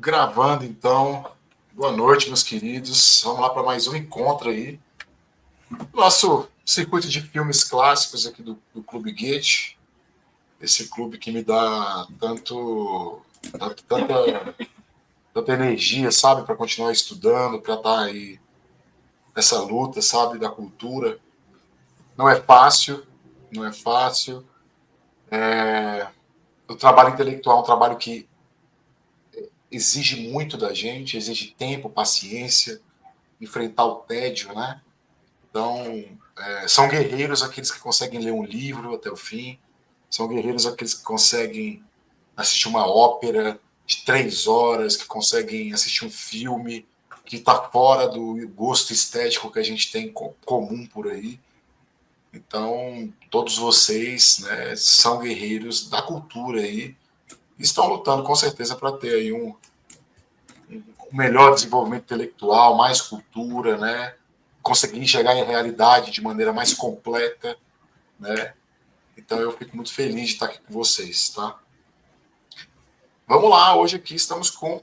Gravando, então. Boa noite, meus queridos. Vamos lá para mais um encontro aí. Nosso circuito de filmes clássicos aqui do Clube Goethe. Esse clube que me dá tanta energia, sabe, para continuar estudando, para estar aí nessa luta, sabe, da cultura. Não é fácil, não é fácil. O trabalho intelectual é um trabalho que exige muito da gente, exige tempo, paciência, enfrentar o tédio, né? Então, são guerreiros aqueles que conseguem ler um livro até o fim, são guerreiros aqueles que conseguem assistir uma ópera de 3 horas, que conseguem assistir um filme que está fora do gosto estético que a gente tem comum por aí. Então, todos vocês, né, são guerreiros da cultura aí, e estão lutando com certeza para ter aí um melhor desenvolvimento intelectual, mais cultura, né? Conseguir enxergar a realidade de maneira mais completa, né? Então eu fico muito feliz de estar aqui com vocês, tá? Vamos lá, hoje aqui estamos com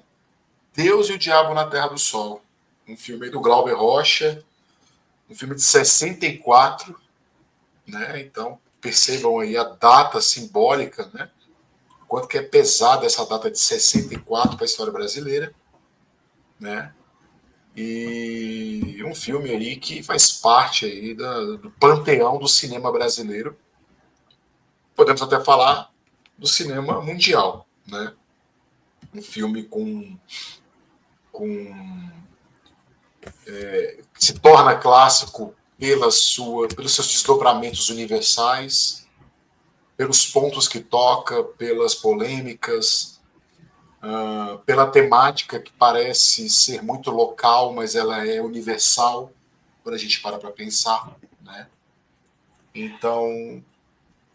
Deus e o Diabo na Terra do Sol, um filme do Glauber Rocha, um filme de 64, né? Então percebam aí a data simbólica, né? Quanto que é pesada essa data de 64 para a história brasileira, né? E um filme aí que faz parte aí do panteão do cinema brasileiro. Podemos até falar do cinema mundial, né? Um filme que se torna clássico pelos seus desdobramentos universais, pelos pontos que toca, pelas polêmicas, pela temática que parece ser muito local, mas ela é universal quando a gente para pensar, né? Então,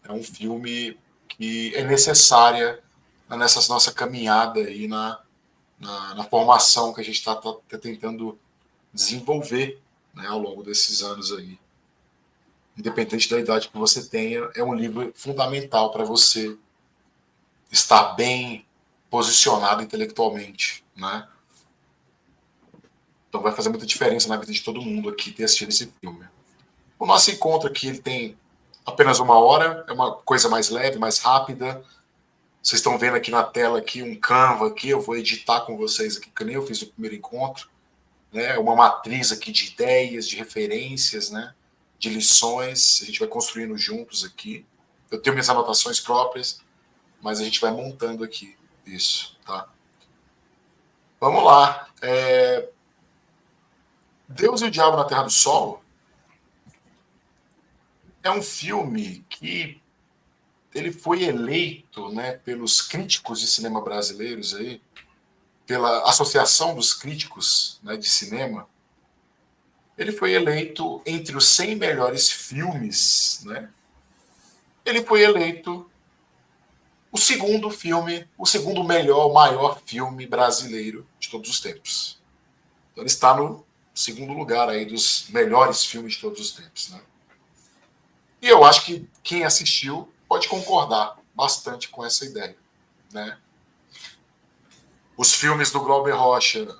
é um filme que é necessária nessa nossa caminhada aí na formação que a gente está tentando desenvolver, né, ao longo desses anos aí. Independente da idade que você tenha, é um livro fundamental para você estar bem posicionado intelectualmente, né? Então vai fazer muita diferença na vida de todo mundo aqui ter assistido esse filme. O nosso encontro aqui ele tem apenas 1 hora, é uma coisa mais leve, mais rápida. Vocês estão vendo aqui na tela aqui um Canva aqui, eu vou editar com vocês aqui, que nem eu fiz o primeiro encontro, né? Uma matriz aqui de ideias, de referências, né? De lições, a gente vai construindo juntos aqui. Eu tenho minhas anotações próprias, mas a gente vai montando aqui isso, tá? Vamos lá. Deus e o Diabo na Terra do Sol é um filme que ele foi eleito, né, pelos críticos de cinema brasileiros aí, pela Associação dos Críticos, né, de Cinema. Ele foi eleito entre os 100 melhores filmes, né? Ele foi eleito o segundo melhor, maior filme brasileiro de todos os tempos. Então ele está no segundo lugar aí dos melhores filmes de todos os tempos, né? E eu acho que quem assistiu pode concordar bastante com essa ideia, né? Os filmes do Glauber Rocha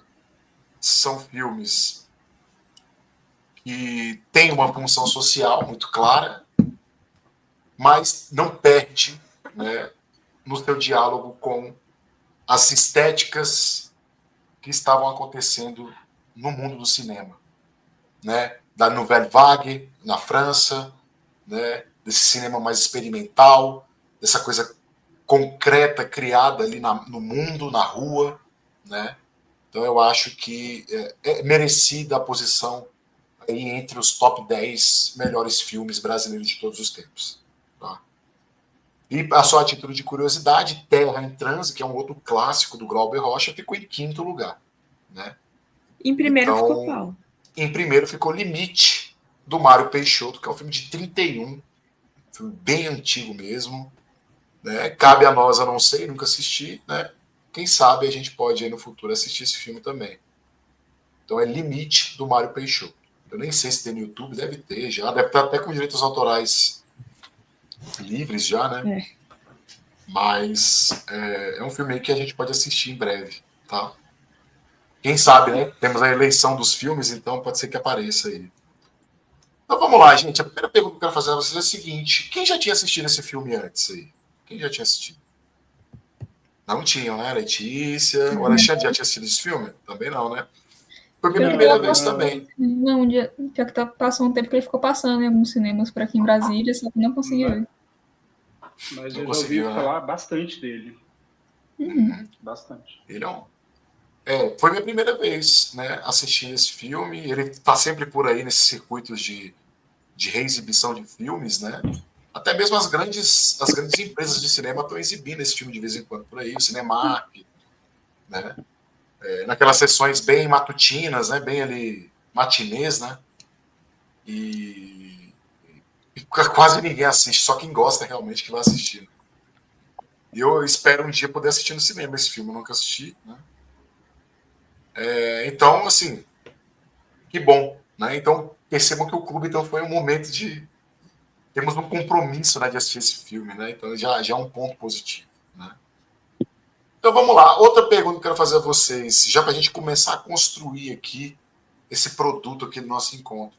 são filmes que têm uma função social muito clara, mas não perde, né, no seu diálogo com as estéticas que estavam acontecendo no mundo do cinema, né? Da Nouvelle Vague na França, né? Desse cinema mais experimental, dessa coisa concreta criada ali no mundo, na rua, né? Então eu acho que é merecida a posição aí entre os top 10 melhores filmes brasileiros de todos os tempos. Tá? E a só a título de curiosidade, Terra em Transe, que é um outro clássico do Glauber Rocha, ficou em quinto lugar. Né? Em primeiro ficou Então, qual? em primeiro ficou Limite, do Mário Peixoto, que é um filme de 31, um filme bem antigo mesmo. Né? Cabe a nós, eu não sei, nunca assisti. Né? Quem sabe a gente pode aí no futuro assistir esse filme também. Então é Limite, do Mário Peixoto. Eu nem sei se tem no YouTube, deve ter já, deve estar até com direitos autorais livres já, né? É. Mas é um filme que a gente pode assistir em breve, tá? Quem sabe, né? Temos a eleição dos filmes, então pode ser que apareça aí. Então vamos lá, gente. A primeira pergunta que eu quero fazer a vocês é a seguinte: quem já tinha assistido esse filme antes aí? Quem já tinha assistido? Não tinham, né? Letícia. O Alexandre já tinha assistido esse filme? Também não, né? Foi minha primeira vez também. Não, um dia que passou um tempo que ele ficou passando em alguns cinemas por aqui em Brasília, só que não consegui ver. Mas Não eu já ouvi conseguiu, né? falar bastante dele. Bastante. Ele foi minha primeira vez, né, assistindo esse filme. Ele está sempre por aí nesses circuitos de reexibição de filmes, né? Até mesmo as grandes empresas de cinema estão exibindo esse filme de vez em quando por aí, o Cinemark, né? Naquelas sessões bem matutinas, né? Bem ali matinês, né? E quase ninguém assiste, só quem gosta realmente que vai assistir. E eu espero um dia poder assistir no cinema esse filme, eu nunca assisti, né? Então, assim, que bom, né? Então, percebam que o clube então foi um momento de temos um compromisso, né, de assistir esse filme, né? Então já é um ponto positivo, né? Então vamos lá. Outra pergunta que eu quero fazer a vocês, já para a gente começar a construir aqui esse produto aqui do nosso encontro.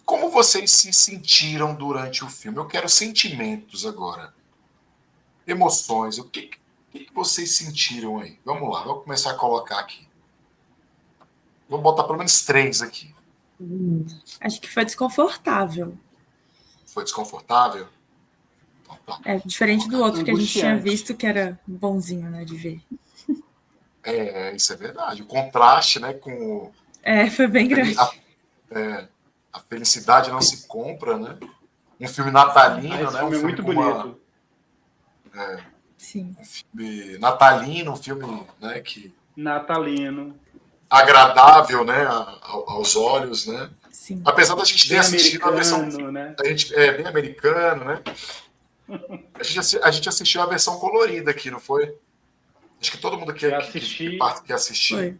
Como vocês se sentiram durante o filme? Eu quero sentimentos agora, emoções. O que vocês sentiram aí? Vamos lá, vamos começar a colocar aqui. Vamos botar pelo menos 3 aqui. Acho que foi desconfortável. Foi desconfortável? Então, tá. É diferente do outro que a gente tinha visto, que era bonzinho, né, de ver. Isso é verdade. O contraste, né, com foi bem grande. A felicidade não se compra, né? Um filme natalino, esse né? filme Um filme é muito bonito. Sim. Um filme natalino, um filme, né, que natalino, agradável, né, aos olhos, né? Sim. Apesar da gente ter assistido a versão, né? A gente bem americano, né? A gente assistiu a versão colorida aqui, não foi? Acho que todo mundo aqui que assistiu.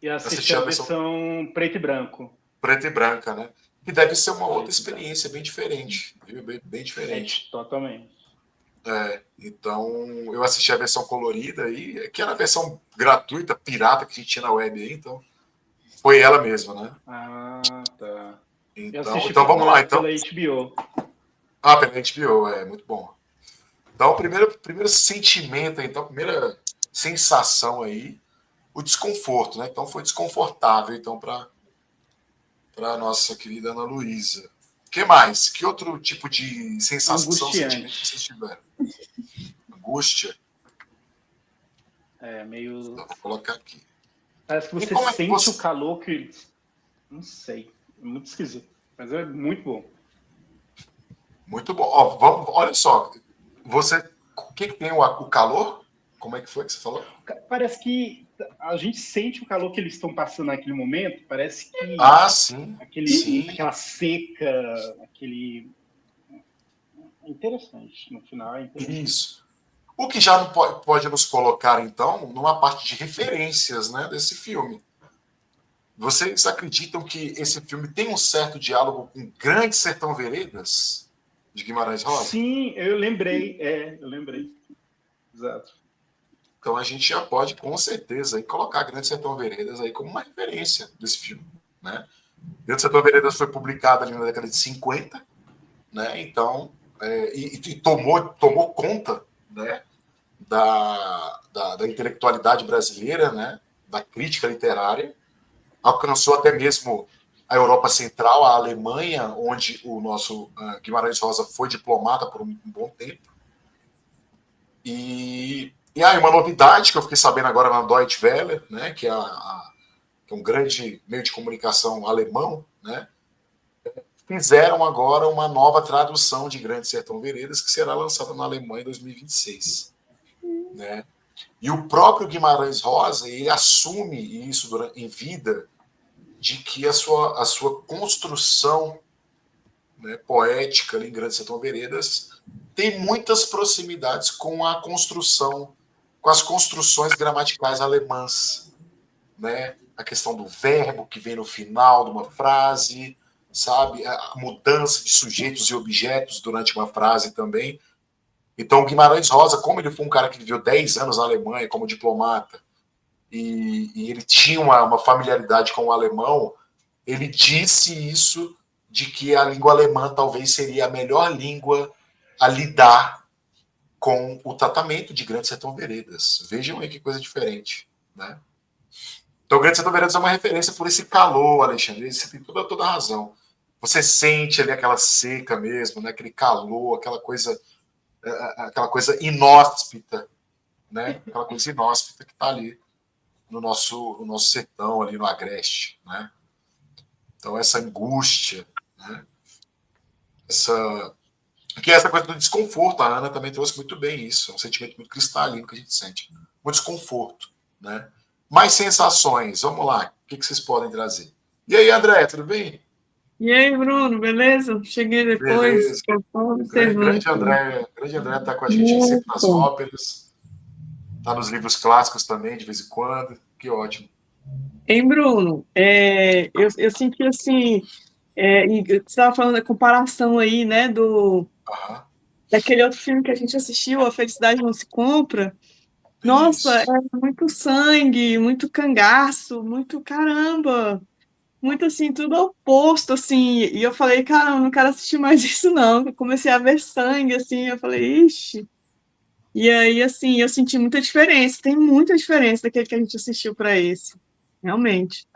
E assisti a versão preto e branco. Preto e branca, né? Que deve ser uma outra experiência bem diferente, viu? Bem diferente. Totalmente. Então, eu assisti a versão colorida aí, que era a versão gratuita, pirata que a gente tinha na web aí, então foi ela mesma, né? Ah, tá. Então vamos lá. Então, pela HBO. Pela HBO, muito bom. Então, o primeiro sentimento, então, a primeira sensação aí, o desconforto, né? Então, foi desconfortável, então, para a nossa querida Ana Luísa. O que mais? Que outro tipo de sensação, sentimento que vocês tiveram? Angústia? Meio... Então, vou colocar aqui. Parece que você sente o calor que... Não sei. É muito esquisito. Mas é muito bom. Muito bom. Olha só. O que tem o calor? Como é que foi que você falou? Parece que a gente sente o calor que eles estão passando naquele momento. Parece que... sim. Aquela seca, aquele... Interessante. No final é interessante. Isso. O que já não pode nos colocar, então, numa parte de referências, né, desse filme. Vocês acreditam que esse filme tem um certo diálogo com Grande Sertão Veredas, de Guimarães Rosa? Sim, eu lembrei. Exato. Então a gente já pode, com certeza, aí, colocar Grande Sertão Veredas aí como uma referência desse filme, né? Grande Sertão Veredas foi publicado ali na década de 50, né? Então, e tomou conta, né, da intelectualidade brasileira, né, da crítica literária, alcançou até mesmo a Europa Central, a Alemanha, onde o nosso Guimarães Rosa foi diplomata por um bom tempo. E aí uma novidade que eu fiquei sabendo agora na Deutsche Welle, né, que é um grande meio de comunicação alemão, né, fizeram agora uma nova tradução de Grande Sertão Veredas, que será lançada na Alemanha em 2026. Né? E o próprio Guimarães Rosa, ele assume isso em vida, de que a sua construção, né, poética ali em Grande Sertão Veredas tem muitas proximidades com a construção, com as construções gramaticais alemãs, né? A questão do verbo que vem no final de uma frase, sabe? A mudança de sujeitos e objetos durante uma frase também. Então, Guimarães Rosa, como ele foi um cara que viveu 10 anos na Alemanha como diplomata, e ele tinha uma familiaridade com o alemão, ele disse isso, de que a língua alemã talvez seria a melhor língua a lidar com o tratamento de Grande Sertão Veredas. Vejam aí que coisa diferente, né? Então, Grande Sertão Veredas é uma referência por esse calor, Alexandre. Você tem toda a razão. Você sente ali aquela seca mesmo, né? Aquele calor, aquela coisa inóspita, né? Aquela coisa inóspita que está ali no nosso sertão, ali no Agreste, né? Então, essa angústia, né? Essa coisa do desconforto, a Ana também trouxe muito bem isso, é um sentimento muito cristalino que a gente sente, muito desconforto, né? Mais sensações, vamos lá, o que vocês podem trazer? E aí, André, tudo bem? E aí, Bruno, beleza? Cheguei depois. Beleza. Grande André está com a gente sempre nas Muito. óperas, está nos clássicos também, de vez em quando, que ótimo. Hein, Bruno? Eu senti assim, e você estava falando da comparação aí, né, Aham, daquele outro filme que a gente assistiu, A Felicidade Não Se Compra. Nossa, é isso. muito sangue, muito cangaço, muito caramba, muito assim, tudo oposto, assim. E eu falei, cara, eu não quero assistir mais isso, não. Eu comecei a ver sangue, assim, eu falei, ixi. E aí, assim, eu senti muita diferença, tem muita diferença daquele que a gente assistiu para esse. Realmente.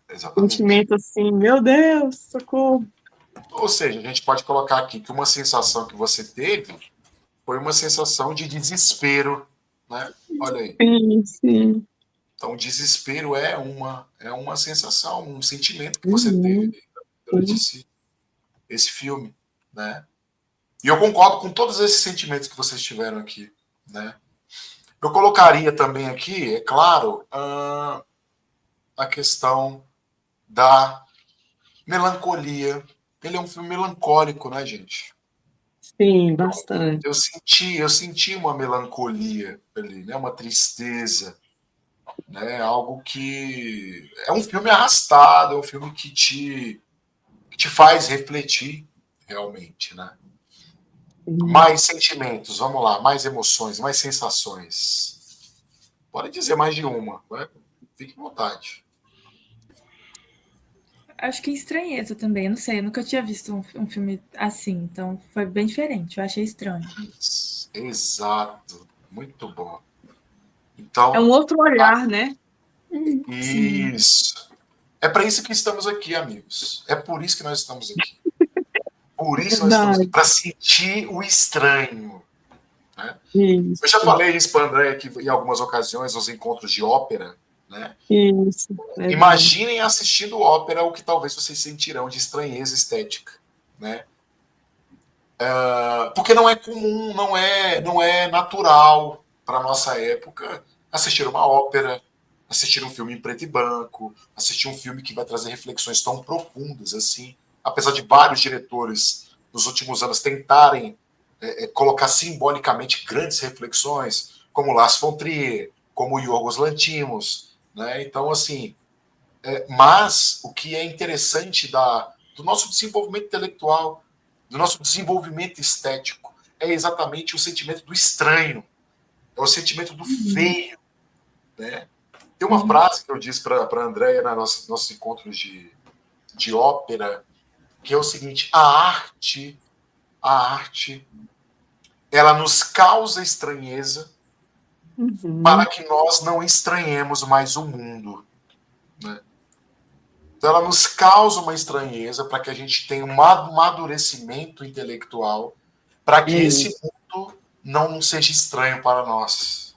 Exatamente. Sentimento assim, meu Deus, socorro. Ou seja, a gente pode colocar aqui que uma sensação que você teve foi uma sensação de desespero, né? Olha aí. Sim, sim. Então, desespero é uma sensação, um sentimento que você Uhum, teve durante sim. esse filme, né? E eu concordo com todos esses sentimentos que vocês tiveram aqui, né? Eu colocaria também aqui, é claro, a questão da melancolia. Ele é um filme melancólico, né, gente? Sim, bastante. Eu senti uma melancolia ali, né? Uma tristeza, né? Algo que é um filme arrastado, é um filme que te faz refletir realmente, né? Sim. Mais sentimentos, vamos lá, mais emoções, mais sensações. Pode dizer mais de uma, né? Fique à vontade. Acho que estranheza também, eu não sei, eu nunca tinha visto um filme assim, então foi bem diferente, eu achei estranho. Exato, muito bom. É Então, um outro olhar, né? Sim, isso. É para isso que estamos aqui, amigos. É por isso que nós estamos aqui. Por isso nós estamos aqui, Verdade. para sentir o estranho, né? Eu já Isso, falei isso para André aqui em algumas ocasiões, nos encontros de ópera, né? isso, verdade. Imaginem assistindo ópera o que talvez vocês sentirão de estranheza estética, né? Porque não é comum, não é natural para nossa época assistir uma ópera, assistir um filme em preto e branco, assistir um filme que vai trazer reflexões tão profundas assim. Apesar de vários diretores nos últimos anos tentarem colocar simbolicamente grandes reflexões, como Lars von Trier, como Yorgos Lanthimos, né? Então, assim, mas o que é interessante do nosso desenvolvimento intelectual, do nosso desenvolvimento estético, é exatamente o sentimento do estranho, é o sentimento do Uhum, feio, né? Tem uma uhum, frase que eu disse para a Andréia nos nossos encontros de ópera, que é o seguinte: a arte, ela nos causa estranheza para uhum, que nós não estranhemos mais o mundo, né? Então, ela nos causa uma estranheza para que a gente tenha um amadurecimento intelectual, para é que esse isso. mundo não seja estranho para nós.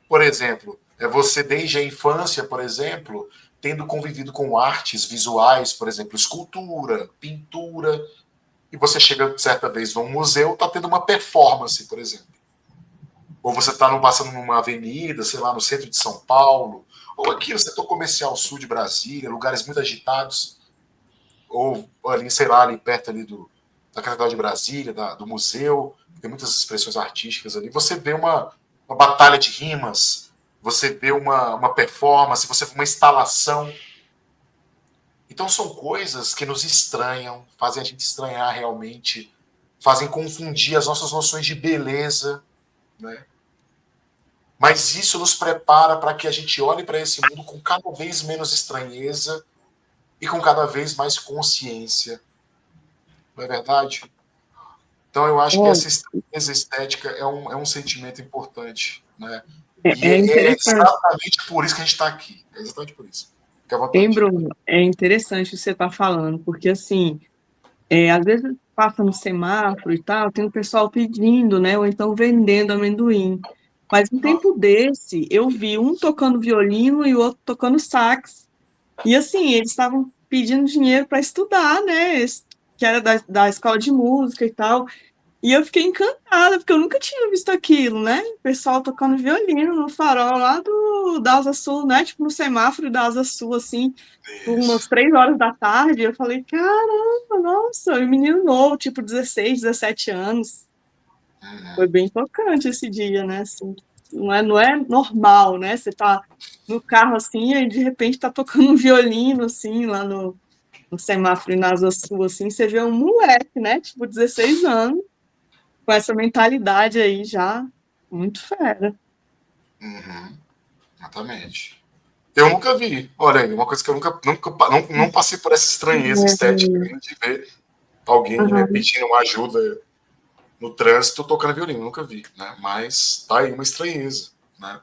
Por exemplo, é você desde a infância, por exemplo, tendo convivido com artes visuais, por exemplo, escultura, pintura, e você chega certa vez num museu, está tendo uma performance, por exemplo. Ou você está passando numa avenida, sei lá, no centro de São Paulo, ou aqui no setor comercial sul de Brasília, lugares muito agitados, ou ali, sei lá, ali perto ali da Catedral de Brasília, do museu, tem muitas expressões artísticas ali. Você vê uma batalha de rimas, você vê uma performance, você vê uma instalação. Então são coisas que nos estranham, fazem a gente estranhar realmente, fazem confundir as nossas noções de beleza, né? Mas isso nos prepara para que a gente olhe para esse mundo com cada vez menos estranheza e com cada vez mais consciência. Não é verdade? Então, eu acho que essa estranheza estética é um sentimento importante, né? E É interessante. exatamente por isso que a gente está aqui. É exatamente por isso. Fique à vontade. Hein, Bruno? É interessante o que você está falando, porque, assim, às vezes passa no semáforo e tal, tem o pessoal pedindo, né? Ou então vendendo amendoim. Mas um tempo desse, eu vi um tocando violino e o outro tocando sax. E, assim, eles estavam pedindo dinheiro para estudar, né? Que era da escola de música e tal. E eu fiquei encantada, porque eu nunca tinha visto aquilo, né? O pessoal tocando violino no farol lá da Asa Sul, né? Tipo, no semáforo da Asa Sul, assim, por umas 3 horas da tarde. Eu falei, caramba, nossa, e menino novo, tipo, 16, 17 anos. Foi bem tocante esse dia, né? Assim, não é normal, né? Você tá no carro, assim, e de repente tá tocando um violino, assim, lá no semáforo na Asa Sul, assim, você vê um moleque, né? Tipo, 16 anos com essa mentalidade aí já muito fera. Exatamente. Eu nunca vi. Olha aí, uma coisa que eu não passei por essa estranheza estética de ver alguém, né, pedindo uma ajuda no trânsito tocando violino. Nunca vi, né? Mas tá aí uma estranheza, né?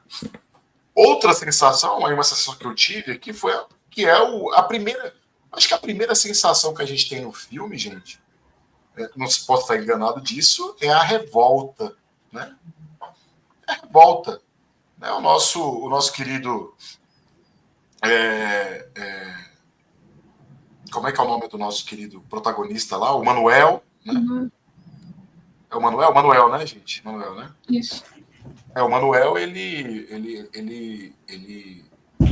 Outra sensação, aí uma sensação que eu tive aqui foi a primeira. Acho que a primeira sensação que a gente tem no filme, gente, não se pode estar enganado disso, é a revolta, né? É a revolta, né? O nosso querido como é que é o nome do nosso querido protagonista lá? O Manuel, né? É o Manuel? Manuel, né, gente? Manuel, né? Isso. O Manuel, ele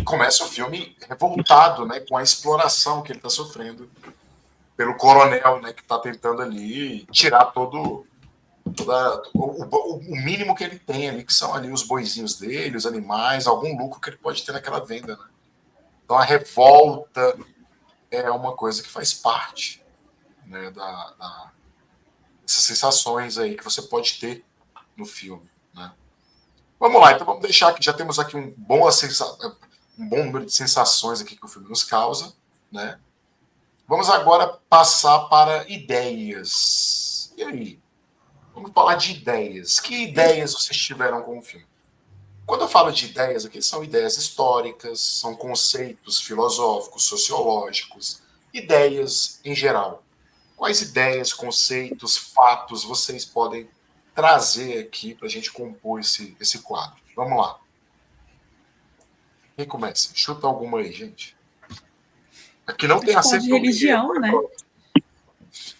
começa o filme revoltado, né, com a exploração que ele está sofrendo pelo coronel, né, que está tentando ali tirar o mínimo que ele tem ali, que são ali os boizinhos dele, os animais, algum lucro que ele pode ter naquela venda, né? Então a revolta é uma coisa que faz parte, né, dessas sensações aí que você pode ter no filme, né? Vamos lá, então vamos deixar que já temos aqui um bom número de sensações aqui que o filme nos causa, né? Vamos agora passar para ideias. E aí? Vamos falar de ideias. Que ideias vocês tiveram com o filme? Quando eu falo de ideias aqui, são ideias históricas, são conceitos filosóficos, sociológicos, ideias em geral. Quais ideias, conceitos, fatos vocês podem trazer aqui para a gente compor esse quadro? Vamos lá. Quem começa? Chuta alguma aí, gente. Aqui não tem acerto de religião, né?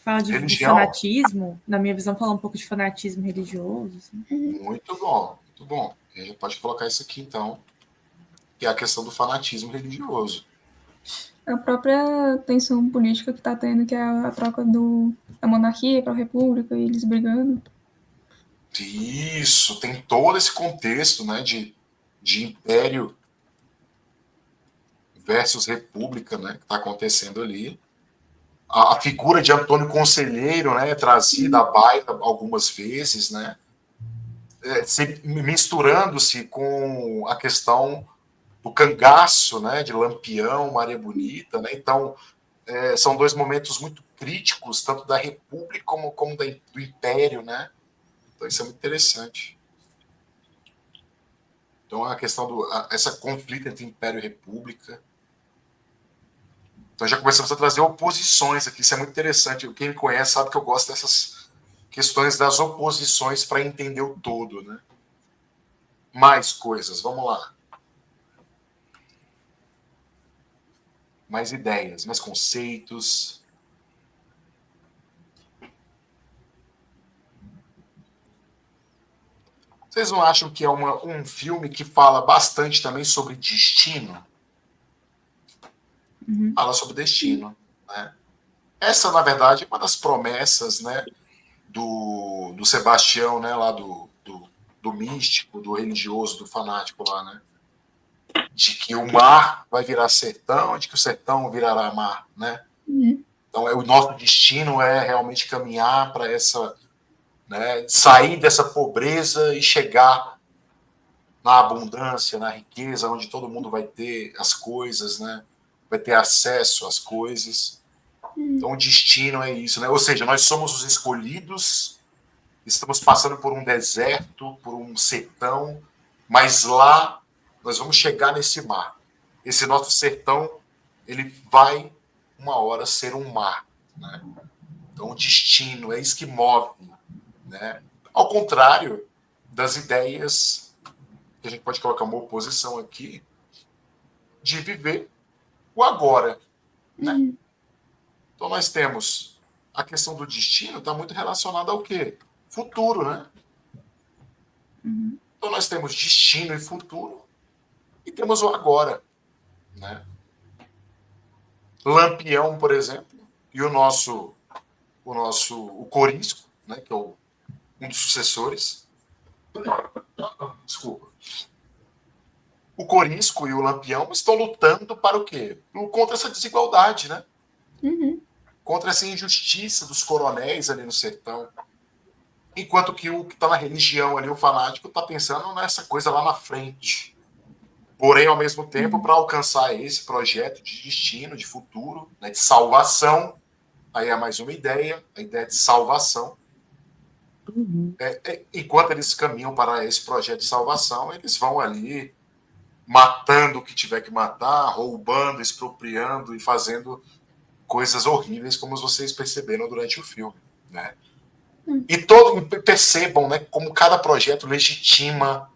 Fala de fanatismo. Na minha visão, fala um pouco de fanatismo religioso. Assim. Muito bom, muito bom. A gente pode colocar isso aqui, então, que é a questão do fanatismo religioso. A própria tensão política que está tendo, que é a troca da monarquia para a república e eles brigando. Isso, tem todo esse contexto, né, de império versus república, né, que está acontecendo ali. A figura de Antônio Conselheiro, né, trazida à baila algumas vezes, né, misturando-se com a questão do cangaço, né, de Lampião, Maria Bonita, né, então são dois momentos muito críticos, tanto da república como do império, né, então isso é muito interessante. Então a questão essa conflito entre império e república. Então já começamos a trazer oposições aqui, isso é muito interessante. Quem me conhece sabe que eu gosto dessas questões das oposições para entender o todo, né? Mais coisas, vamos lá. Mais ideias, mais conceitos. Vocês não acham que é um filme que fala bastante também sobre destino? Fala sobre destino, né? Essa, na verdade, é uma das promessas, né, do Sebastião, né, lá do místico, do religioso, do fanático lá, né? De que o mar vai virar sertão, de que o sertão virará mar, né? Então, o nosso destino é realmente caminhar para essa né? Sair dessa pobreza e chegar na abundância, na riqueza, onde todo mundo vai ter as coisas, né? Vai ter acesso às coisas. Então, o destino é isso, né? Ou seja, nós somos os escolhidos, estamos passando por um deserto, por um sertão, mas lá nós vamos chegar nesse mar. Esse nosso sertão, ele vai uma hora ser um mar, né? Então, o destino é isso que move, né? Ao contrário das ideias que a gente pode colocar uma oposição aqui de viver o agora, né? Então, nós temos a questão do destino, está muito relacionada ao quê? Futuro, né? Então, nós temos destino e futuro e temos o agora, né? Lampião, por exemplo, e o Corisco, né, que é um dos sucessores. Desculpa. O Corisco e o Lampião estão lutando para o quê? Contra essa desigualdade, né? Contra essa injustiça dos coronéis ali no sertão. Enquanto que o que está na religião ali, o fanático, está pensando nessa coisa lá na frente. Porém, ao mesmo tempo, para alcançar esse projeto de destino, de futuro, né, de salvação, aí é mais uma ideia, a ideia de salvação. Enquanto eles caminham para esse projeto de salvação, eles vão ali matando o que tiver que matar, roubando, expropriando e fazendo coisas horríveis, como vocês perceberam durante o filme, né? E percebam, né, como cada projeto legitima,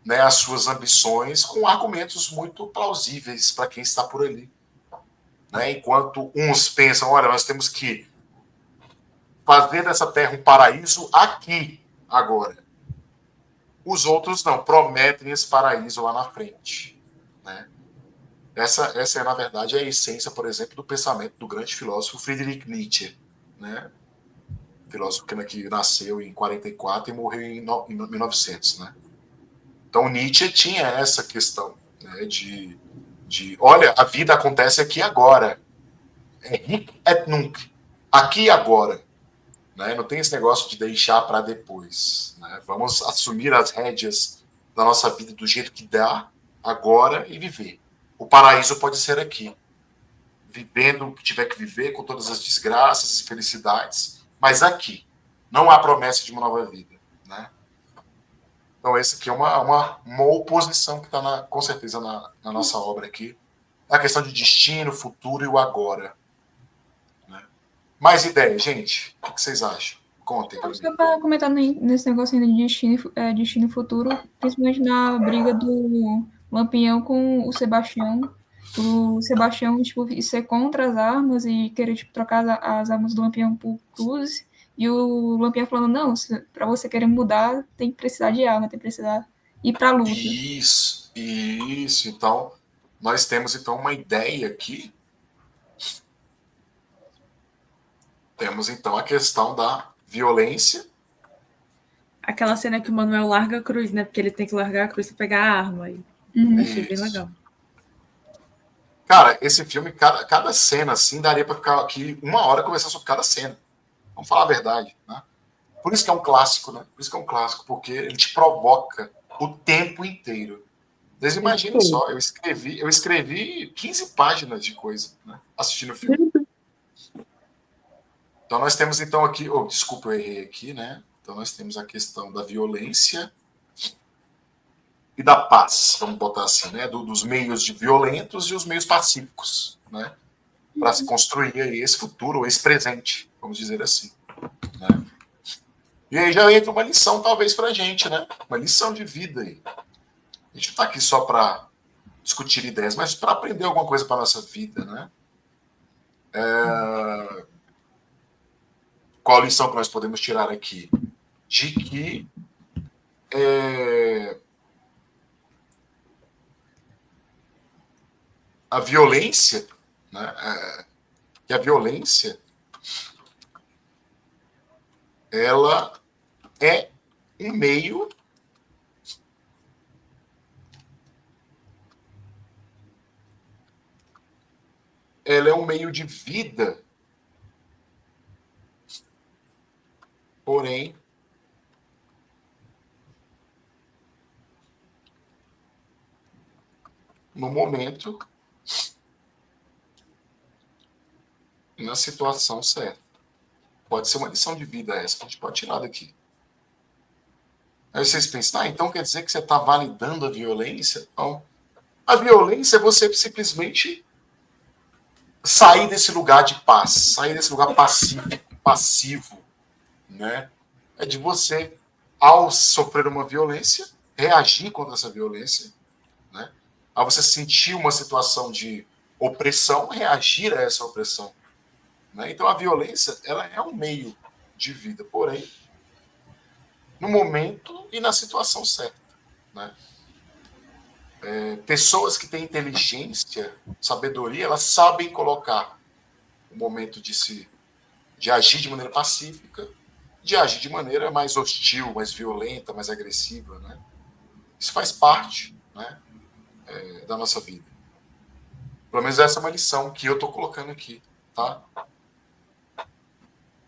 né, as suas ambições com argumentos muito plausíveis para quem está por ali, né? Enquanto uns pensam, olha, nós temos que fazer dessa terra um paraíso aqui, agora. Os outros não, prometem esse paraíso lá na frente, né? Essa é, na verdade, a essência, por exemplo, do pensamento do grande filósofo Friedrich Nietzsche, né? Filósofo que nasceu em 44 e morreu em 1900, né? Então, Nietzsche tinha essa questão, né, de olha, a vida acontece aqui agora. É hic et nunc. Aqui e agora. Né? Não tem esse negócio de deixar para depois. Né? Vamos assumir as rédeas da nossa vida do jeito que dá, agora, e viver. O paraíso pode ser aqui. Vivendo o que tiver que viver, com todas as desgraças e felicidades, mas aqui. Não há promessa de uma nova vida. Né? Então, essa aqui é uma oposição que está, com certeza, na nossa obra aqui. A questão de destino, futuro e o agora. Né? Mais ideias, gente? O que vocês acham? Contem para mim. Só para comentar nesse negócio ainda de destino e futuro, principalmente na briga do Lampião com o Sebastião. O Sebastião, tipo, ser contra as armas e querer, tipo, trocar as armas do Lampião por cruzes. E o Lampião falando, não, para você querer mudar, tem que precisar de arma, tem que precisar ir para a luta. Isso. Então, nós temos então uma ideia aqui. Temos então a questão da violência. Aquela cena que o Manuel larga a cruz, né? Porque ele tem que largar a cruz para pegar a arma. Achei bem legal. Cara, esse filme, cada cena assim, daria para ficar aqui uma hora conversando sobre cada cena. Vamos falar a verdade, né? Por isso que é um clássico, né? Por isso que é um clássico, porque ele te provoca o tempo inteiro. Vocês imaginem só, eu escrevi 15 páginas de coisa, né? Assistindo o filme. Então nós temos então aqui, desculpa, eu errei aqui, né? Então nós temos a questão da violência e da paz, vamos botar assim, né? Dos meios violentos e os meios pacíficos, né? Para se construir aí esse futuro, esse presente, vamos dizer assim. Né? E aí já entra uma lição, talvez, para a gente, né? Uma lição de vida aí. A gente não está aqui só para discutir ideias, mas para aprender alguma coisa para a nossa vida, né? Qual a lição que nós podemos tirar aqui? De que a violência, né? Que a violência ela é um meio de vida, porém no momento, na situação certa. Pode ser uma lição de vida essa que a gente pode tirar daqui. Aí vocês pensam, então quer dizer que você está validando a violência? Não. A violência é você simplesmente sair desse lugar de paz, sair desse lugar passivo, né? É de você, ao sofrer uma violência, reagir contra essa violência, né? Ao você sentir uma situação de opressão, reagir a essa opressão, né? Então a violência, ela é um meio de vida, porém, no momento e na situação certa, né? Pessoas que têm inteligência, sabedoria, elas sabem colocar o momento de agir de maneira pacífica, de agir de maneira mais hostil, mais violenta, mais agressiva, né? Isso faz parte, né, da nossa vida. Pelo menos essa é uma lição que eu estou colocando aqui, tá?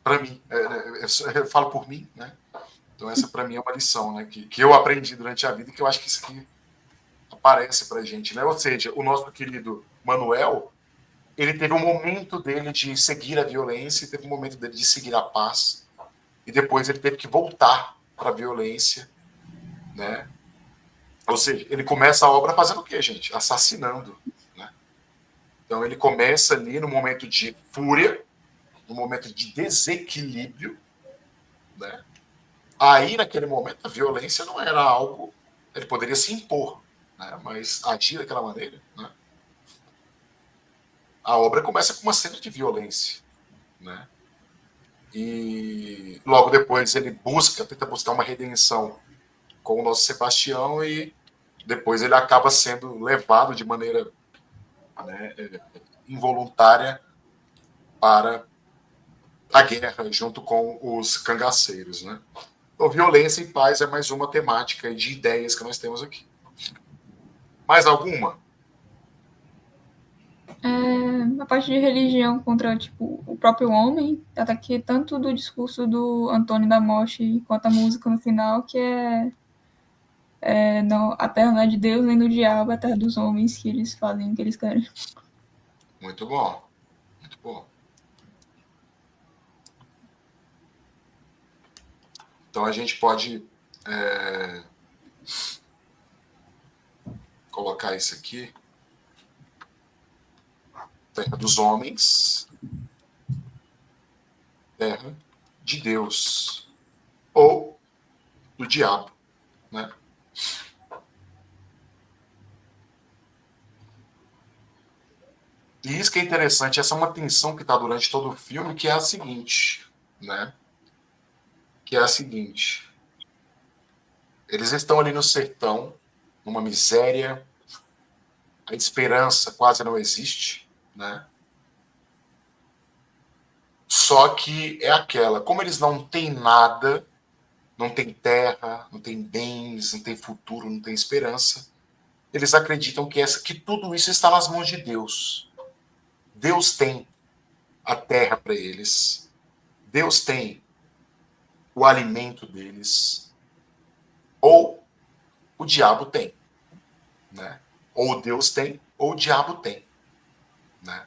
Para mim, eu falo por mim, né? Então essa para mim é uma lição, né, que eu aprendi durante a vida e que eu acho que isso aqui aparece para a gente, né? Ou seja, o nosso querido Manuel, ele teve um momento dele de seguir a violência, teve um momento dele de seguir a paz, e depois ele teve que voltar para a violência, né? Ou seja, ele começa a obra fazendo o quê, gente? Assassinando, né? Então ele começa ali no momento de fúria, no momento de desequilíbrio, né? Aí, naquele momento, a violência não era algo... Ele poderia se impor, né? Mas agir daquela maneira, né? A obra começa com uma cena de violência, né? E logo depois ele tenta buscar uma redenção com o nosso Sebastião e depois ele acaba sendo levado de maneira, né, involuntária para a guerra junto com os cangaceiros, né? Então, violência e paz é mais uma temática de ideias que nós temos aqui. Mais alguma? A parte de religião contra, tipo, o próprio homem, até que tanto do discurso do Antônio da Morte quanto a música no final, que não, a terra não é de Deus nem do diabo, é a terra dos homens, que eles fazem o que eles querem. Muito bom. Muito bom. Então a gente pode colocar isso aqui. Terra dos homens, terra de Deus, ou do diabo, né? E isso que é interessante, essa é uma tensão que está durante todo o filme, que é a seguinte, né? Que é a seguinte. Eles estão ali no sertão, numa miséria, a esperança quase não existe, né? Só que é aquela, como eles não têm nada, não têm terra, não têm bens, não têm futuro, não têm esperança, eles acreditam que tudo isso está nas mãos de Deus. Deus tem a terra para eles, Deus tem o alimento deles, ou o diabo tem, né? Ou Deus tem, ou o diabo tem, né?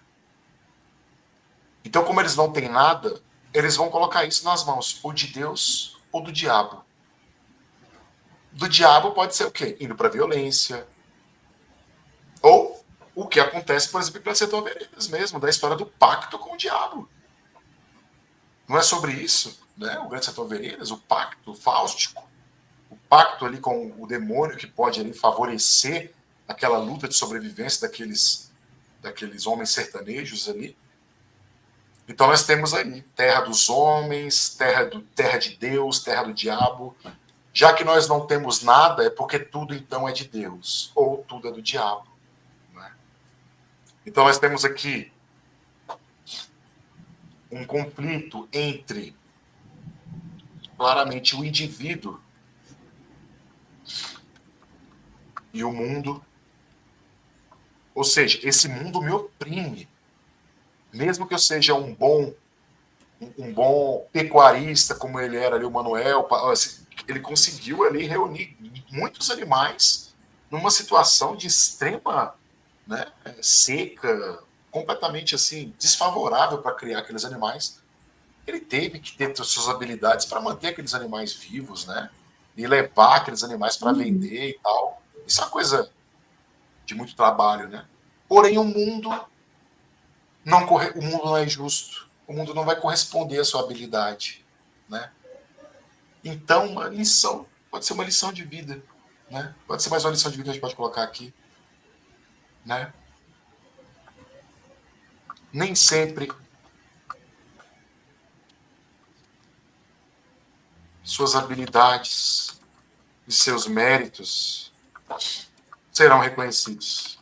Então, como eles não têm nada, eles vão colocar isso nas mãos, ou de Deus ou do diabo. Do diabo pode ser o quê? Indo para a violência. Ou o que acontece, por exemplo, em Planeta Veredas mesmo, da história do pacto com o diabo. Não é sobre isso, né? O Grande Sertão Veredas, o pacto fáustico, o pacto ali com o demônio que pode ali favorecer aquela luta de sobrevivência daqueles homens sertanejos ali. Então nós temos aí terra dos homens, terra de Deus, terra do diabo. Já que nós não temos nada, é porque tudo então é de Deus, ou tudo é do diabo, né? Então nós temos aqui um conflito entre, claramente, o indivíduo e o mundo. Ou seja, esse mundo me oprime. Mesmo que eu seja um bom pecuarista, como ele era ali, o Manuel, ele conseguiu ali reunir muitos animais numa situação de extrema né, seca, completamente assim desfavorável para criar aqueles animais. Ele teve que ter suas habilidades para manter aqueles animais vivos, né, e levar aqueles animais para vender e tal. Isso é uma coisa de muito trabalho, né? Porém, o mundo não é justo. O mundo não vai corresponder à sua habilidade, né? Então, uma lição pode ser uma lição de vida, né? Pode ser mais uma lição de vida que a gente pode colocar aqui, né? Nem sempre suas habilidades e seus méritos serão reconhecidos.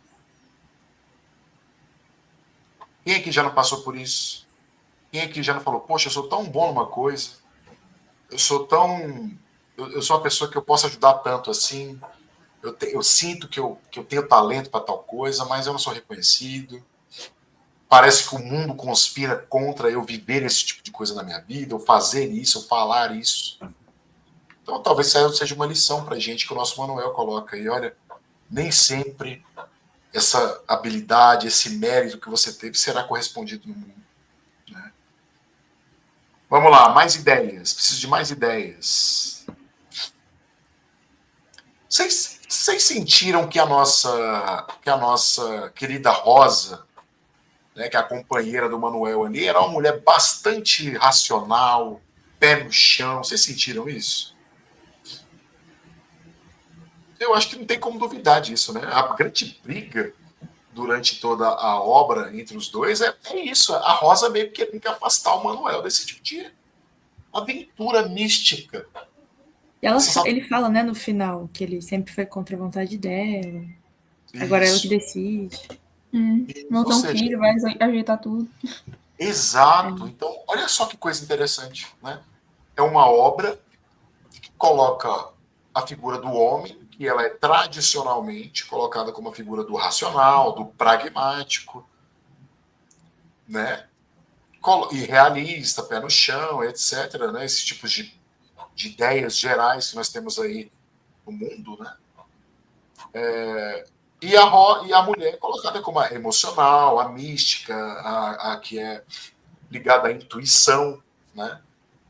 Quem aqui já não passou por isso? Quem aqui já não falou, poxa, eu sou tão bom numa coisa, eu sou uma pessoa que eu posso ajudar tanto assim, eu sinto que eu tenho talento para tal coisa, mas eu não sou reconhecido. Parece que o mundo conspira contra eu viver esse tipo de coisa na minha vida, eu fazer isso, eu falar isso. Então, talvez seja uma lição para a gente que o nosso Manuel coloca aí. Olha, nem sempre essa habilidade, esse mérito que você teve será correspondido no mundo, né? Vamos lá, mais ideias. Preciso de mais ideias. Vocês sentiram que a nossa querida Rosa, né, que é a companheira do Manuel ali, era uma mulher bastante racional, pé no chão? Vocês sentiram isso? Eu acho que não tem como duvidar disso, né? A grande briga durante toda a obra entre os dois é isso. A Rosa meio que tem que afastar o Manuel desse tipo de aventura mística. Ele fala, né, no final, que ele sempre foi contra a vontade dela. Isso. Agora é ela que decide. Não tem um filho, vai ajeitar tudo. Exato. Então, olha só que coisa interessante, né? É uma obra que coloca a figura do homem, que ela é tradicionalmente colocada como a figura do racional, do pragmático, né? E realista, pé no chão, etc., né? Esses tipos de ideias gerais que nós temos aí no mundo, né? E a mulher é colocada como a emocional, a mística, a que é ligada à intuição, né?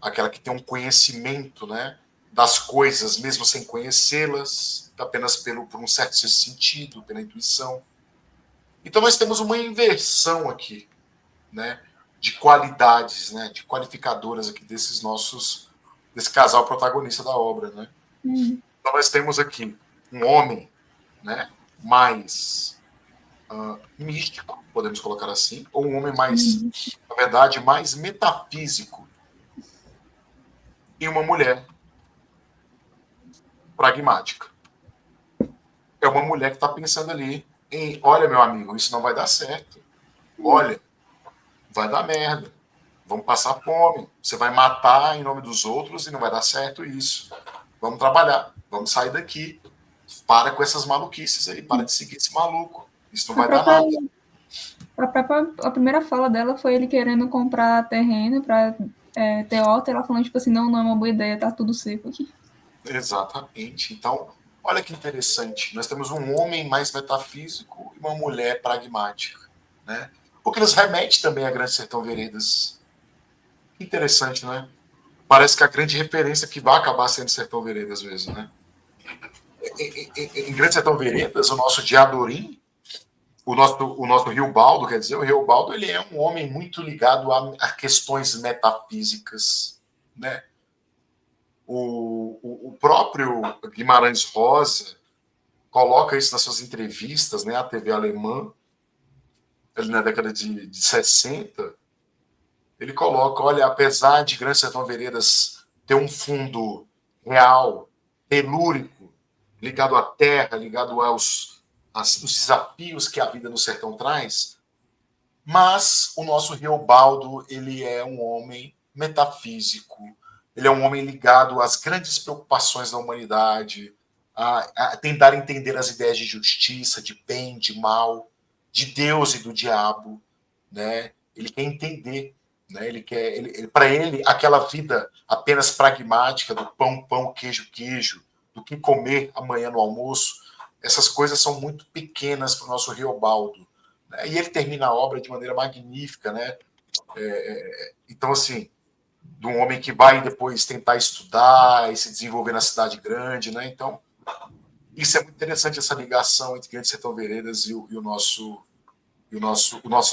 Aquela que tem um conhecimento, né, das coisas, mesmo sem conhecê-las, apenas por um certo sentido, pela intuição. Então nós temos uma inversão aqui, né, de qualidades, né, de qualificadoras aqui desse casal protagonista da obra, né? Então nós temos aqui um homem, né, mais místico, podemos colocar assim, ou um homem mais, na verdade, mais metafísico, e uma mulher pragmática. É uma mulher que está pensando ali em, olha, meu amigo, isso não vai dar certo. Olha, vai dar merda. Vamos passar fome. Você vai matar em nome dos outros e não vai dar certo isso. Vamos trabalhar. Vamos sair daqui. Para com essas maluquices aí. Para de seguir esse maluco. Isso não vai dar nada. A primeira fala dela foi ele querendo comprar terreno para ter horta. Ela falando, tipo assim, não é uma boa ideia, tá tudo seco aqui. Exatamente. Então, olha que interessante. Nós temos um homem mais metafísico e uma mulher pragmática, né? Porque nos remete também a Grande Sertão Veredas. Que interessante, né? Parece que a grande referência que vai acabar sendo Sertão Veredas mesmo, né? Em Grande Sertão Veredas, o nosso Diadorim, o nosso Riobaldo, quer dizer, o Riobaldo, ele é um homem muito ligado a questões metafísicas, né? O próprio Guimarães Rosa coloca isso nas suas entrevistas, né, à TV alemã, ali na década de 60, ele coloca, olha, apesar de Grande Sertão Veredas ter um fundo real, telúrico, ligado à terra, ligado aos desafios que a vida no sertão traz, mas o nosso Riobaldo, ele é um homem metafísico, ele é um homem ligado às grandes preocupações da humanidade, a tentar entender as ideias de justiça, de bem, de mal, de Deus e do diabo, né? Ele quer entender, né? Para ele, aquela vida apenas pragmática do pão, pão, queijo, queijo, do que comer amanhã no almoço, essas coisas são muito pequenas para o nosso Riobaldo, né? E ele termina a obra de maneira magnífica, né? Então, assim, de um homem que vai depois tentar estudar e se desenvolver na cidade grande, né? Então, isso é muito interessante, essa ligação entre Grande Sertão Veredas e o nosso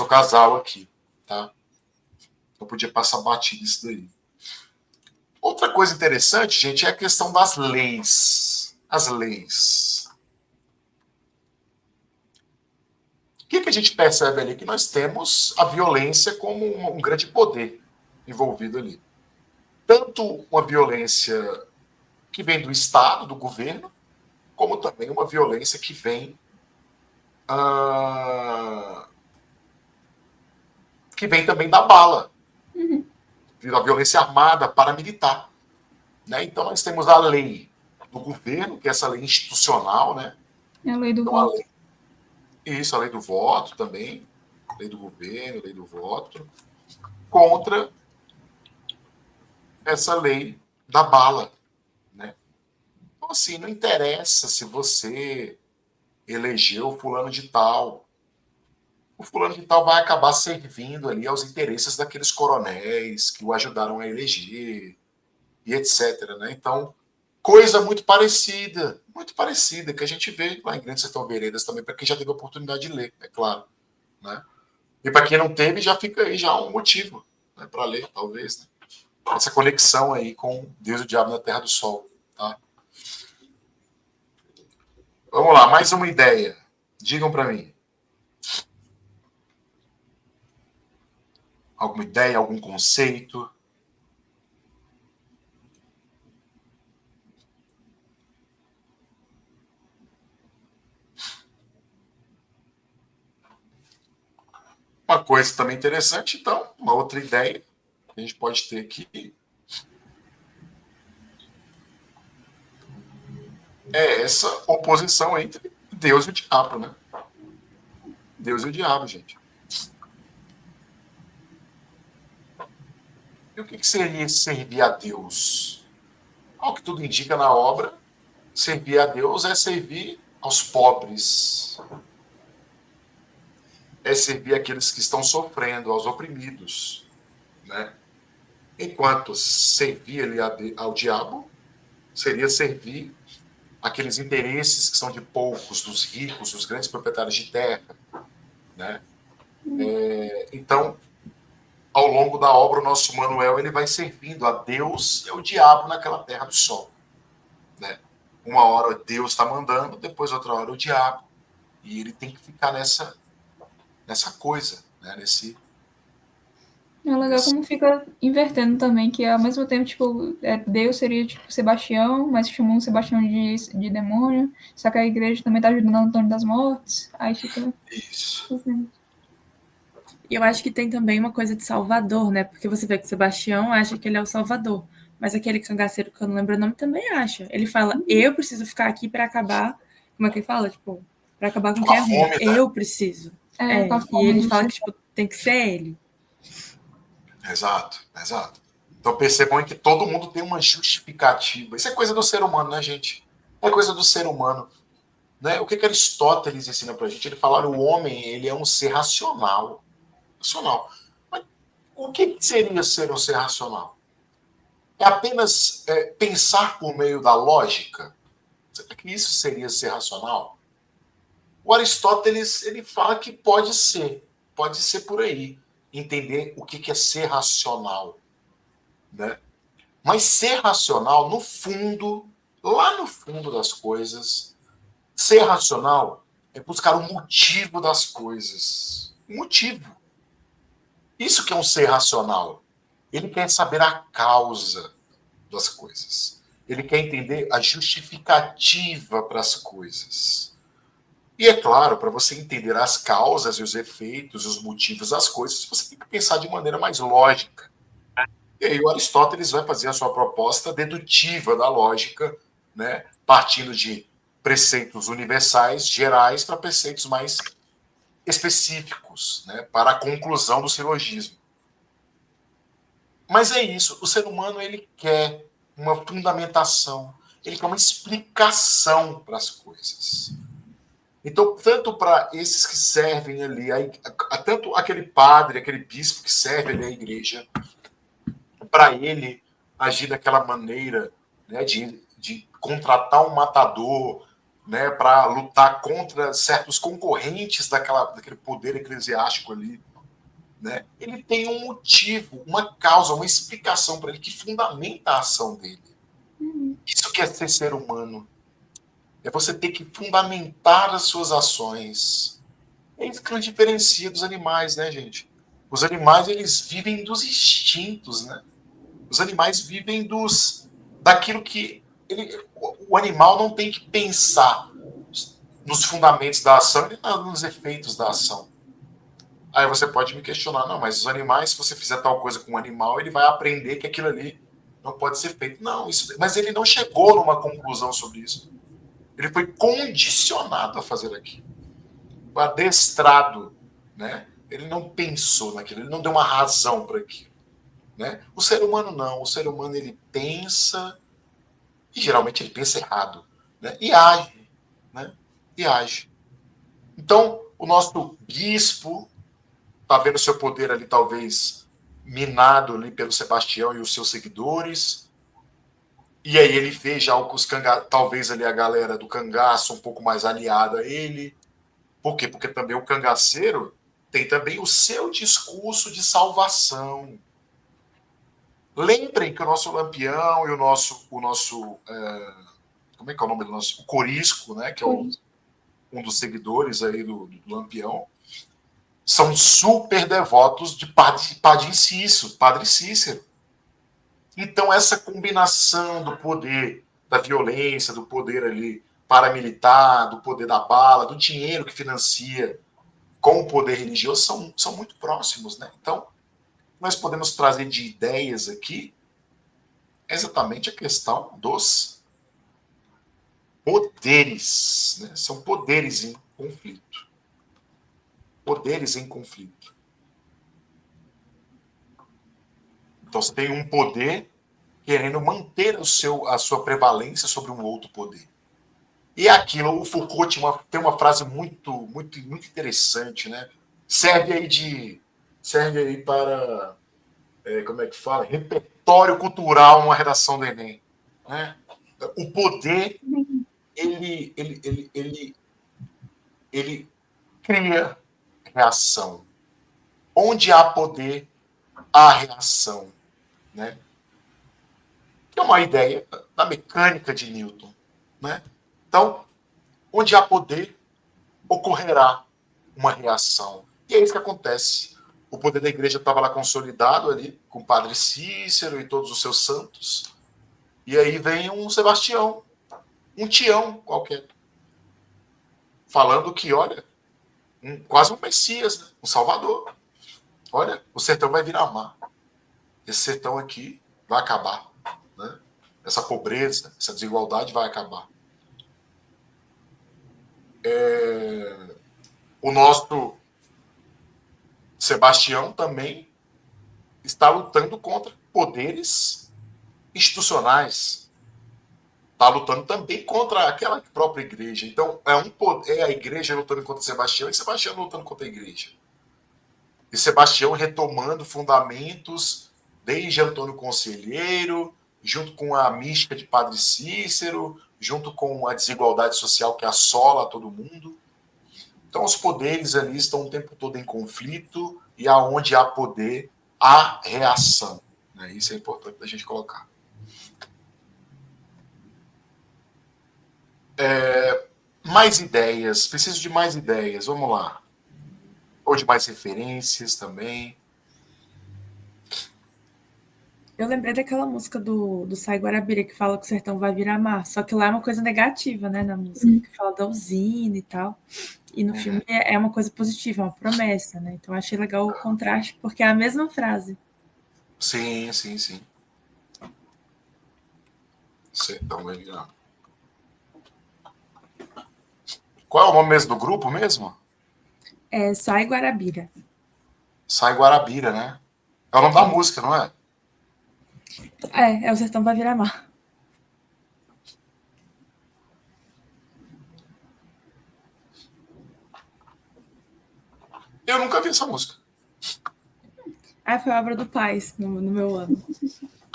casal aqui, tá? Não podia passar batido isso daí. Outra coisa interessante, gente, é a questão das leis. As leis. O que a gente percebe ali? Que nós temos a violência como um grande poder envolvido ali. Tanto uma violência que vem do Estado, do governo, como também uma violência que vem também da bala, da violência armada, paramilitar, né? Então nós temos a lei do governo, que é essa lei institucional, né? É a lei do então, voto. Isso, a lei do voto também, lei do governo, lei do voto, contra essa lei da bala, né? Então, assim, não interessa se você elegeu fulano de tal. O fulano de tal vai acabar servindo ali aos interesses daqueles coronéis que o ajudaram a eleger e etc, né? Então, coisa muito parecida, que a gente vê lá em Grande Sertão Veredas também, para quem já teve a oportunidade de ler, é claro, né? E para quem não teve, já fica aí já um motivo, né, para ler, talvez, né? Essa conexão aí com Deus e o Diabo na Terra do Sol, tá? Vamos lá, mais uma ideia. Digam para mim. Alguma ideia, algum conceito? Uma coisa também interessante, então, uma outra ideia que a gente pode ter aqui é essa oposição entre Deus e o diabo, né? Deus e o diabo, gente. E o que seria servir a Deus? Ao que tudo indica na obra, servir a Deus é servir aos pobres, é servir aqueles que estão sofrendo, aos oprimidos, né? Enquanto servir ali ao diabo seria servir aqueles interesses que são de poucos, dos ricos, dos grandes proprietários de terra, né? Então, ao longo da obra, o nosso Manuel ele vai servindo a Deus e ao diabo naquela terra do sol, né? Uma hora Deus está mandando, depois outra hora o diabo, e ele tem que ficar nessa coisa, né? É legal como fica invertendo também, que ao mesmo tempo, tipo, Deus seria, tipo, Sebastião, mas chamam Sebastião de demônio, só que a igreja também tá ajudando Antônio das Mortes, aí fica... Isso. E eu acho que tem também uma coisa de Salvador, né? Porque você vê que Sebastião acha que ele é o Salvador, mas aquele cangaceiro que eu não lembro o nome também acha. Ele fala, eu preciso ficar aqui para acabar... Como é que ele fala? Tipo, para acabar com o que é ruim. Fome, né? Eu preciso. E ele fala que, tipo, tem que ser ele. Exato. Então percebam que todo mundo tem uma justificativa. Isso é coisa do ser humano, né, gente? É coisa do ser humano. Né? O que Aristóteles ensina pra gente? Ele fala, olha, o homem ele é um ser racional. Mas o que seria ser um ser racional? É apenas pensar por meio da lógica? Será que isso seria ser racional? O Aristóteles ele fala que pode ser por aí. Entender o que é ser racional, né? Mas ser racional, no fundo, lá no fundo das coisas, ser racional é buscar o motivo das coisas. O motivo. Isso que é um ser racional. Ele quer saber a causa das coisas. Ele quer entender a justificativa para as coisas. E é claro, para você entender as causas e os efeitos, os motivos das coisas, você tem que pensar de maneira mais lógica. E aí o Aristóteles vai fazer a sua proposta dedutiva da lógica, né, partindo de preceitos universais, gerais, para preceitos mais específicos, né, para a conclusão do silogismo. Mas é isso, o ser humano ele quer uma fundamentação, ele quer uma explicação para as coisas. Então, tanto para esses que servem ali, tanto aquele padre, aquele bispo que serve ali a igreja, para ele agir daquela maneira, né, de contratar um matador, né, para lutar contra certos concorrentes daquele poder eclesiástico ali, né, ele tem um motivo, uma causa, uma explicação para ele que fundamenta a ação dele. Isso que é ser humano. É você ter que fundamentar as suas ações. É isso que nos diferencia dos animais, né, gente? Os animais, eles vivem dos instintos, né? Os animais vivem daquilo que o animal não tem que pensar nos fundamentos da ação e nos efeitos da ação. Aí você pode me questionar, não, mas os animais, se você fizer tal coisa com um animal, ele vai aprender que aquilo ali não pode ser feito. Não, mas ele não chegou numa conclusão sobre isso. Ele foi condicionado a fazer aquilo. Foi adestrado, né? Ele não pensou naquilo, ele não deu uma razão para aquilo. Né? O ser humano não. O ser humano, ele pensa, e geralmente ele pensa errado, né? E age. Né? E age. Então, o nosso bispo está vendo seu poder ali, talvez, minado ali pelo Sebastião e os seus seguidores. E aí ele vê já talvez ali a galera do cangaço um pouco mais aliada a ele. Por quê? Porque também o cangaceiro tem também o seu discurso de salvação. Lembrem que o nosso Lampião e o nosso como é que é o nome do nosso? O Corisco, né? Que é um dos seguidores aí do Lampião, são super devotos de Padre Cícero. Então, essa combinação do poder da violência, do poder ali paramilitar, do poder da bala, do dinheiro que financia com o poder religioso são muito próximos, né? Então, nós podemos trazer de ideias aqui exatamente a questão dos poderes, né? São poderes em conflito. Poderes em conflito. Então, você tem um poder querendo manter a sua prevalência sobre um outro poder. E aquilo, o Foucault tem uma frase muito, muito, muito interessante, né? Serve aí para, como é que fala? Repertório cultural numa redação do Enem. Né? O poder, ele cria reação. Onde há poder, há reação. Né? Que é uma ideia da mecânica de Newton. Né? Então, onde há poder, ocorrerá uma reação. E é isso que acontece. O poder da igreja estava lá consolidado ali, com o padre Cícero e todos os seus santos. E aí vem um Sebastião, um Tião qualquer, falando que, olha, quase um Messias, né? Um Salvador. Olha, o sertão vai virar mar. Esse sertão aqui vai acabar. Né? Essa pobreza, essa desigualdade vai acabar. O nosso Sebastião também está lutando contra poderes institucionais. Está lutando também contra aquela própria igreja. Então, é a igreja lutando contra Sebastião e Sebastião lutando contra a igreja. E Sebastião retomando fundamentos desde Antônio Conselheiro, junto com a mística de Padre Cícero, junto com a desigualdade social que assola todo mundo. Então, os poderes ali estão o tempo todo em conflito e aonde há poder, há reação. Né? Isso é importante da gente colocar. Mais ideias. Preciso de mais ideias. Vamos lá. Ou de mais referências também. Eu lembrei daquela música do Sai Guarabira, que fala que o sertão vai virar mar. Só que lá é uma coisa negativa, né, na música. Que fala da usina e tal. E no filme é uma coisa positiva, é uma promessa, né? Então eu achei legal o contraste, porque é a mesma frase. Sim, sim, sim. Sertão vai virar. Qual é o nome mesmo do grupo mesmo? É Sai Guarabira. Sai Guarabira, né? É o nome da música, não é? É o sertão vai virar mar. Eu nunca vi essa música. Ah, foi a obra do Paz no meu ano.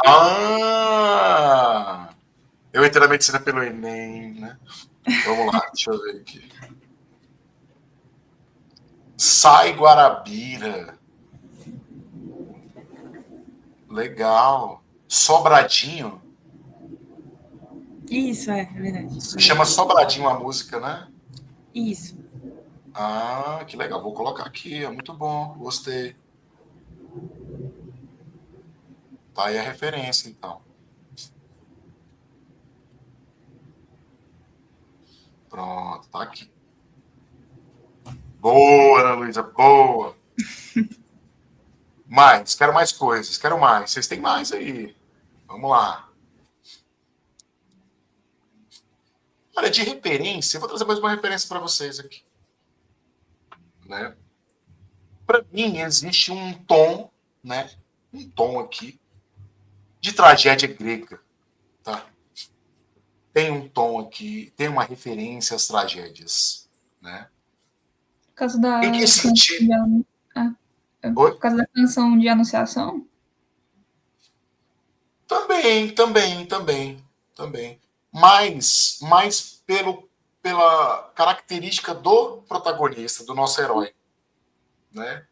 Ah! Eu entrei na medicina pelo Enem, né? Vamos lá, deixa eu ver aqui. Sai Guarabira. Legal. Sobradinho. Isso, é verdade. Se chama Sobradinho a música, né? Isso. Ah, que legal. Vou colocar aqui. É muito bom. Gostei. Tá aí a referência, então. Pronto, tá aqui. Boa, Ana Luísa, boa. Mais, quero mais coisas, quero mais. Vocês têm mais aí. Vamos lá. Olha, de referência, eu vou trazer mais uma referência para vocês aqui. Né? Para mim, existe um tom, né? Um tom aqui de tragédia grega. Tá? Tem um tom aqui, tem uma referência às tragédias. Né? Por causa da Em que sentido? Por causa da canção de Anunciação? Também. Mas pela característica do protagonista, do nosso herói. Né?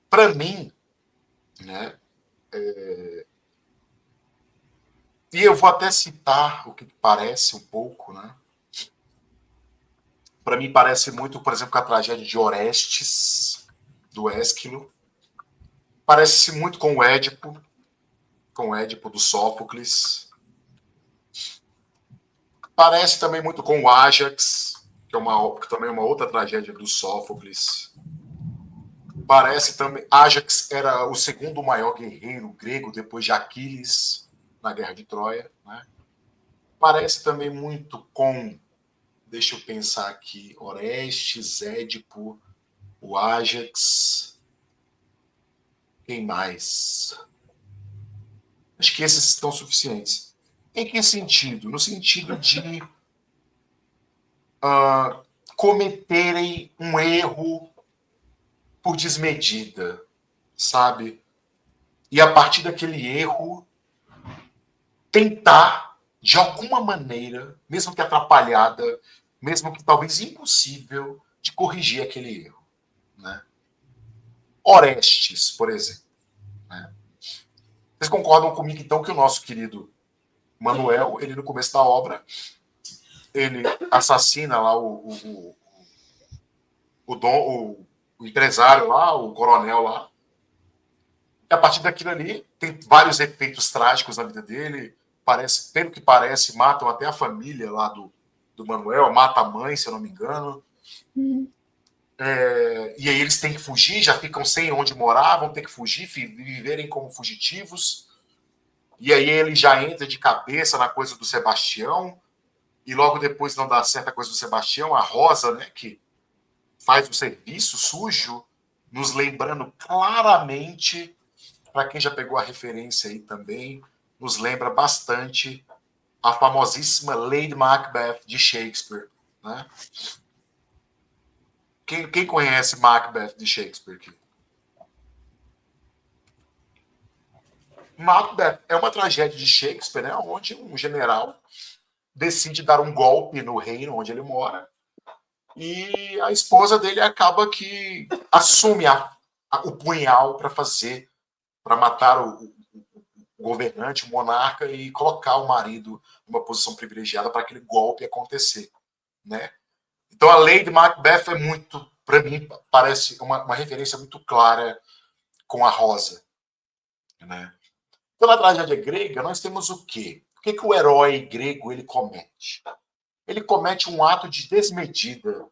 Para mim, né? E eu vou até citar o que parece um pouco, né? Para mim parece muito, por exemplo, com a tragédia de Orestes, do Ésquilo. Parece muito com o Édipo do Sófocles. Parece também muito com o Ájax, que também é uma outra tragédia do Sófocles. Parece também... Ájax era o segundo maior guerreiro grego depois de Aquiles, na Guerra de Troia. Né? Parece também muito com... Deixa eu pensar aqui. Orestes, Édipo, o Ájax. Quem mais? Acho que esses estão suficientes. Em que sentido? No sentido de cometerem um erro por desmedida, sabe? E a partir daquele erro, tentar, de alguma maneira, mesmo que atrapalhada, mesmo que talvez impossível, de corrigir aquele erro. Né? Orestes, por exemplo. Né? Vocês concordam comigo, então, que o nosso querido Manuel, ele no começo da obra, ele assassina lá o empresário lá, o coronel lá. E a partir daquilo ali, tem vários efeitos trágicos na vida dele. Pelo que parece, matam até a família lá do Manuel, mata a mãe, se eu não me engano. E aí eles têm que fugir, já ficam sem onde morar, vão ter que fugir, viverem como fugitivos. E aí ele já entra de cabeça na coisa do Sebastião, e logo depois não dá certo a coisa do Sebastião, a Rosa, né, que faz o serviço sujo, nos lembrando claramente, para quem já pegou a referência aí também, nos lembra bastante a famosíssima Lady Macbeth de Shakespeare. Né? Quem conhece Macbeth de Shakespeare aqui? Macbeth é uma tragédia de Shakespeare, né, onde um general decide dar um golpe no reino onde ele mora, e a esposa dele acaba que assume o punhal para matar o governante, o monarca, e colocar o marido numa posição privilegiada para aquele golpe acontecer. Né? Então a Lady Macbeth é muito, para mim, parece uma referência muito clara com a Rosa. Né? Então na tragédia grega nós temos o quê? O que o herói grego ele comete? Ele comete um ato de desmedida,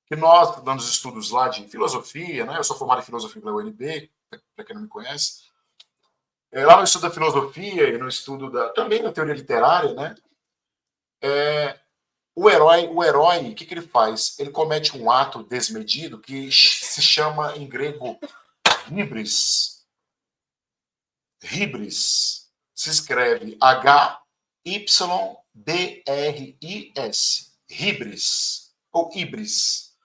que nós, dando os estudos lá de filosofia, né? Eu sou formado em filosofia pela UNB, para quem não me conhece, lá no estudo da filosofia e no estudo também da teoria literária, né? O herói, o que ele faz? Ele comete um ato desmedido que se chama em grego hybris. Hybris se escreve Hybris. Hybris ou hybris.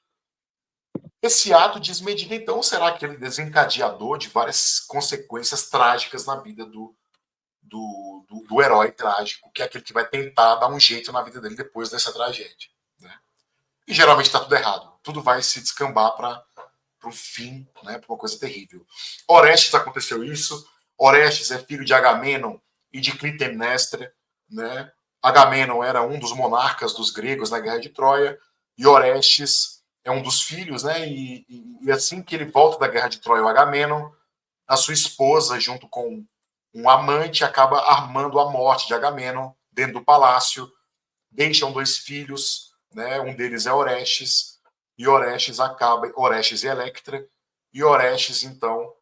Esse ato desmedido, então, será aquele desencadeador de várias consequências trágicas na vida do herói trágico, que é aquele que vai tentar dar um jeito na vida dele depois dessa tragédia. Né? E geralmente está tudo errado. Tudo vai se descambar para um fim, né, para uma coisa terrível. Orestes aconteceu isso. Orestes é filho de Agamenon e de Clitemnestra. Né? Agamenon era um dos monarcas dos gregos na Guerra de Troia, e Orestes é um dos filhos, né? E assim que ele volta da Guerra de Troia, o Agamenon, a sua esposa, junto com um amante, acaba armando a morte de Agamenon dentro do palácio. Deixam 2 filhos, né? Um deles é Orestes, e Orestes e Electra, e Orestes, então,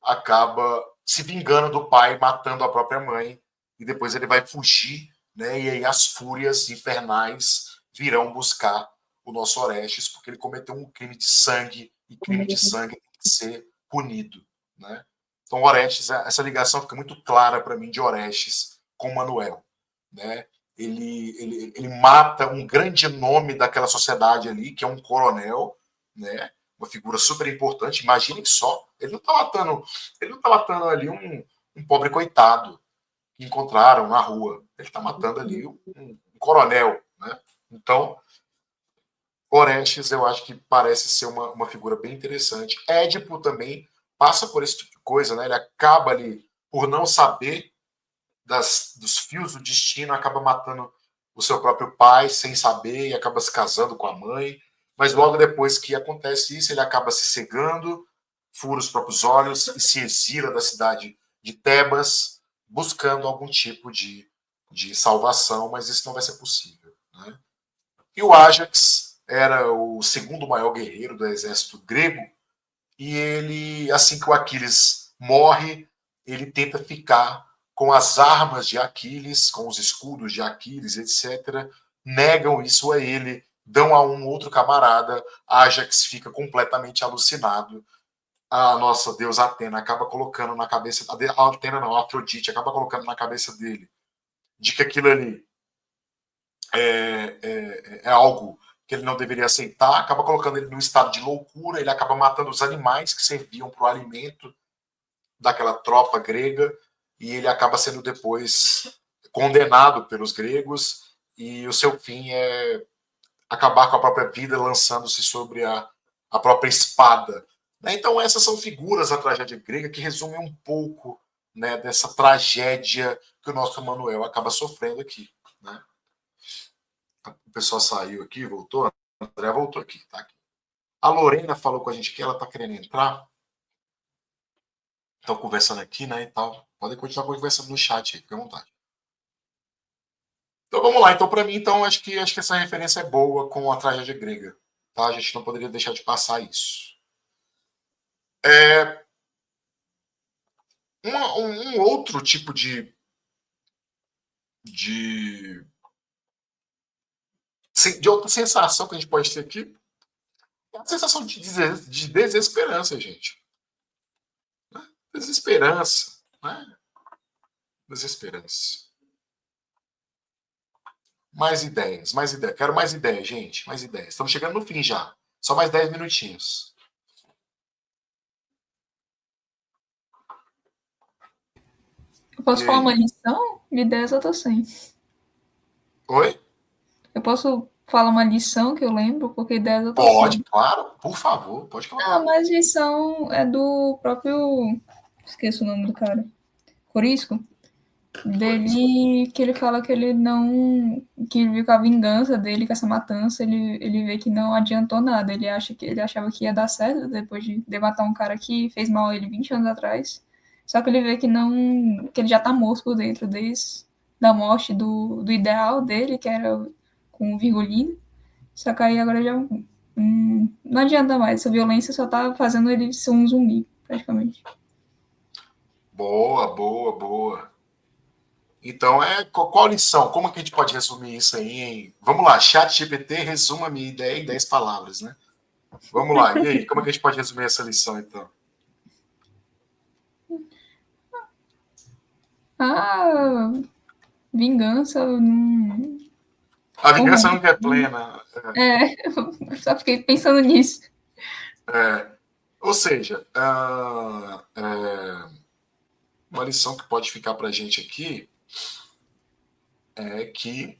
acaba se vingando do pai, matando a própria mãe, e depois ele vai fugir, né? E aí as fúrias infernais virão buscar o nosso Orestes, porque ele cometeu um crime de sangue, e crime de sangue tem que ser punido, né? Então, Orestes, essa ligação fica muito clara para mim de Orestes com Manuel, né? Ele mata um grande nome daquela sociedade ali, que é um coronel, né? Uma figura super importante. Imaginem só, ele não está matando ali um pobre coitado que encontraram na rua. Ele está matando ali um coronel, né? Então, Orestes, eu acho que parece ser uma figura bem interessante. Édipo também passa por esse tipo de coisa, né? Ele acaba ali, por não saber dos fios do destino, acaba matando o seu próprio pai sem saber e acaba se casando com a mãe. Mas logo depois que acontece isso, ele acaba se cegando, fura os próprios olhos e se exila da cidade de Tebas, buscando algum tipo de salvação, mas isso não vai ser possível. Né? E o Ájax era o segundo maior guerreiro do exército grego, e ele, assim que o Aquiles morre, ele tenta ficar com as armas de Aquiles, com os escudos de Aquiles, etc. Negam isso a ele, dão a um outro camarada. Ájax fica completamente alucinado. A nossa deusa Atena acaba colocando na cabeça... A Atena não, a Afrodite acaba colocando na cabeça dele de que aquilo ali é algo que ele não deveria aceitar, acaba colocando ele num estado de loucura, ele acaba matando os animais que serviam para o alimento daquela tropa grega, e ele acaba sendo depois condenado pelos gregos, e o seu fim é acabar com a própria vida, lançando-se sobre a própria espada. Então essas são figuras da tragédia grega que resumem um pouco, né, dessa tragédia que o nosso Manuel acaba sofrendo aqui. Né? O pessoal saiu aqui, voltou. A André voltou aqui, tá aqui. A Lorena falou com a gente que ela tá querendo entrar. Estão conversando aqui, né, e tal. Podem continuar conversando no chat aí, fica à vontade. Então vamos lá. Então, para mim, então, acho que essa referência é boa com a tragédia grega. Tá? A gente não poderia deixar de passar isso. Um outro tipo de outra sensação que a gente pode ter aqui é a sensação de desesperança, gente. Né? Desesperança. Né? Desesperança. Mais ideias. Quero mais ideias, gente. Mais ideias. Estamos chegando no fim já. Só mais 10 minutinhos. Eu posso falar uma lição? De ideias eu tô sem. Oi? Eu posso falar uma lição que eu lembro, porque ideias eu tô Pode, sem. claro. Por favor, pode falar. Não, mas lição é do próprio... Esqueço o nome do cara. Corisco? Dele, que ele fala que ele não... Que ele viu que a vingança dele, com essa matança, ele vê que não adiantou nada. Ele achava que ia dar certo depois de matar um cara que fez mal a ele 20 anos atrás. Só que ele vê que não... Que ele já tá morto por dentro desde da morte do ideal dele, que era com o Virgulino. Só que aí agora já... não adianta mais. Essa violência só tá fazendo ele ser um zumbi, praticamente. Boa. Então, qual lição? Como que a gente pode resumir isso aí? Vamos lá, ChatGPT, resuma a minha ideia em 10 palavras, né? Vamos lá, e aí? Como é que a gente pode resumir essa lição, então? Vingança... A vingança nunca é plena. Eu só fiquei pensando nisso. Ou seja, uma lição que pode ficar para a gente aqui é que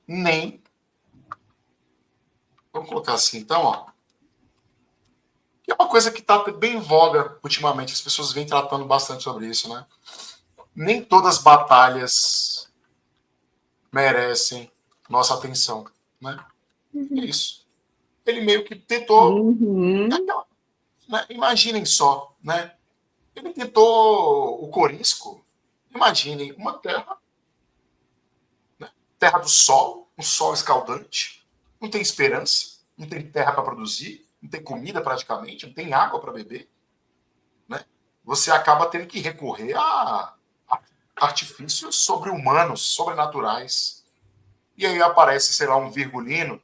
nem... Vamos colocar assim, então, ó. Que é uma coisa que está bem em voga ultimamente, as pessoas vêm tratando bastante sobre isso, né? Nem todas as batalhas merecem nossa atenção, né? É isso. Ele meio que tentou... né? Imaginem só, né? Ele tentou o Corisco. Imaginem uma terra, né? Terra do sol, um sol escaldante, não tem esperança, não tem terra para produzir, não tem comida praticamente, não tem água para beber, né? Você acaba tendo que recorrer a artifícios sobre-humanos, sobrenaturais. E aí aparece, sei lá, um virgulino,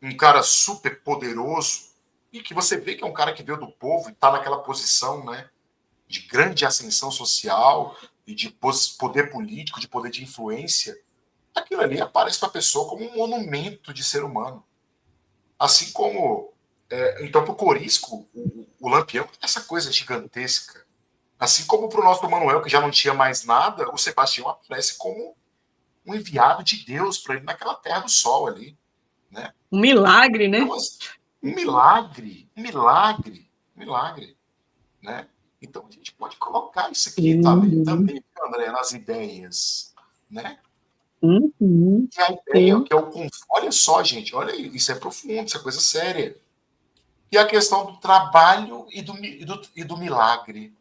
um cara super poderoso, e que você vê que é um cara que veio do povo e está naquela posição, né, de grande ascensão social e de poder político, de poder de influência. Aquilo ali aparece para a pessoa como um monumento de ser humano. Assim como... então, para o Corisco, o Lampião é essa coisa gigantesca. Assim como para o nosso Manuel, que já não tinha mais nada, o Sebastião aparece como um enviado de Deus para ele naquela terra do sol ali, né? Um milagre, né? Então, um milagre, né? Então a gente pode colocar isso aqui também, André, nas ideias, né? E a ideia que é olha só, gente, olha, isso é profundo, isso é coisa séria. E a questão do trabalho e do milagre.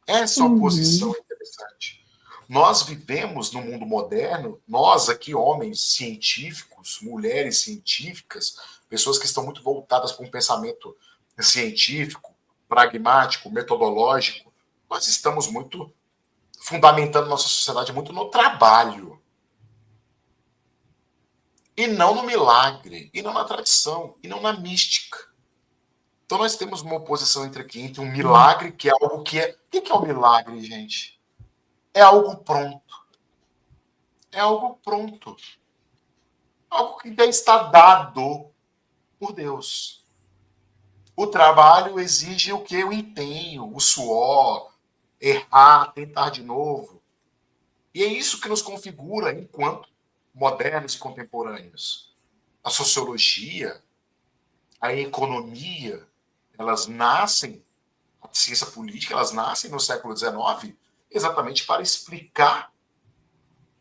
Essa oposição é interessante. Nós vivemos no mundo moderno, nós aqui, homens científicos, mulheres científicas, pessoas que estão muito voltadas para um pensamento científico, pragmático, metodológico, nós estamos muito fundamentando nossa sociedade muito no trabalho. E não no milagre, e não na tradição, e não na mística. Então nós temos uma oposição entre um milagre, que é algo que é... O que é o milagre, gente? É algo pronto. É algo pronto. Algo que já está dado por Deus. O trabalho exige o quê? O empenho, o suor, errar, tentar de novo. E é isso que nos configura enquanto modernos e contemporâneos. A sociologia, a economia, elas nascem, a ciência política, elas nascem no século XIX exatamente para explicar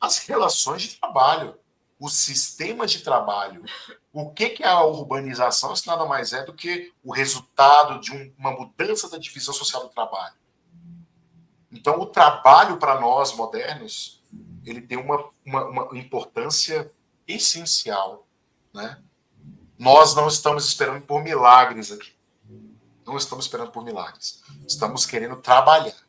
as relações de trabalho, os sistemas de trabalho. O que é a urbanização? Isso nada mais é do que o resultado de uma mudança da divisão social do trabalho. Então, o trabalho para nós modernos, ele tem uma importância essencial, né? Nós não estamos esperando por milagres aqui. Não estamos esperando por milagres. Estamos querendo trabalhar.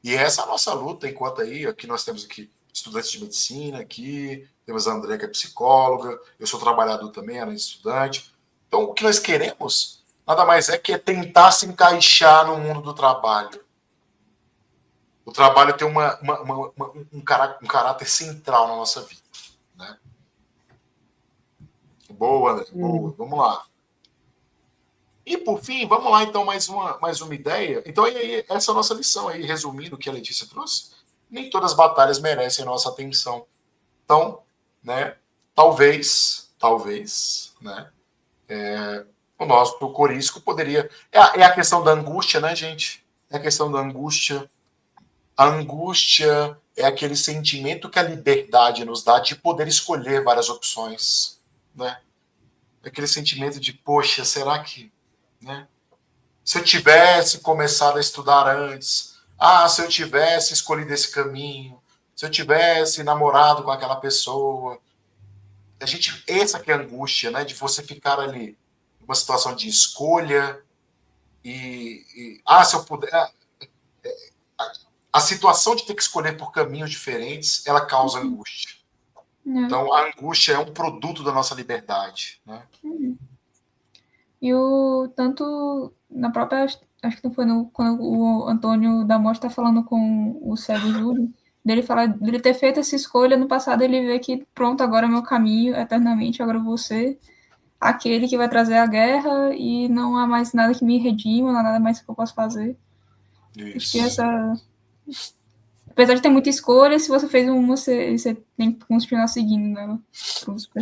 E essa é a nossa luta, enquanto aí, aqui nós temos aqui estudantes de medicina, aqui, temos a André, que é psicóloga, eu sou trabalhador também, além de estudante. Então, o que nós queremos, nada mais é que é tentar se encaixar no mundo do trabalho. O trabalho tem um caráter central na nossa vida, né? Boa, André, boa. Vamos lá. E, por fim, vamos lá, então, mais uma ideia. Então, aí, essa é a nossa lição aí, resumindo o que a Letícia trouxe. Nem todas as batalhas merecem a nossa atenção. Então, né, talvez, né, o nosso Corisco poderia... É a questão da angústia, né, gente? É a questão da angústia. A angústia é aquele sentimento que a liberdade nos dá de poder escolher várias opções, né? Aquele sentimento de, poxa, será que... né? Se eu tivesse começado a estudar antes, se eu tivesse escolhido esse caminho, se eu tivesse namorado com aquela pessoa, essa que é a angústia, né, de você ficar ali numa situação de escolha se eu puder, a situação de ter que escolher por caminhos diferentes, ela causa angústia. Então a angústia é um produto da nossa liberdade, né? E tanto na própria, acho que não foi quando o Antônio da Morte está falando com o cego Júlio, dele ter feito essa escolha no passado, ele vê que pronto, agora é meu caminho, eternamente, agora você. aquele que vai trazer a guerra e não há mais nada que me redima, não há nada mais que eu possa fazer. Acho que Isso. apesar de ter muita escolha, se você fez uma, você tem que continuar seguindo, né?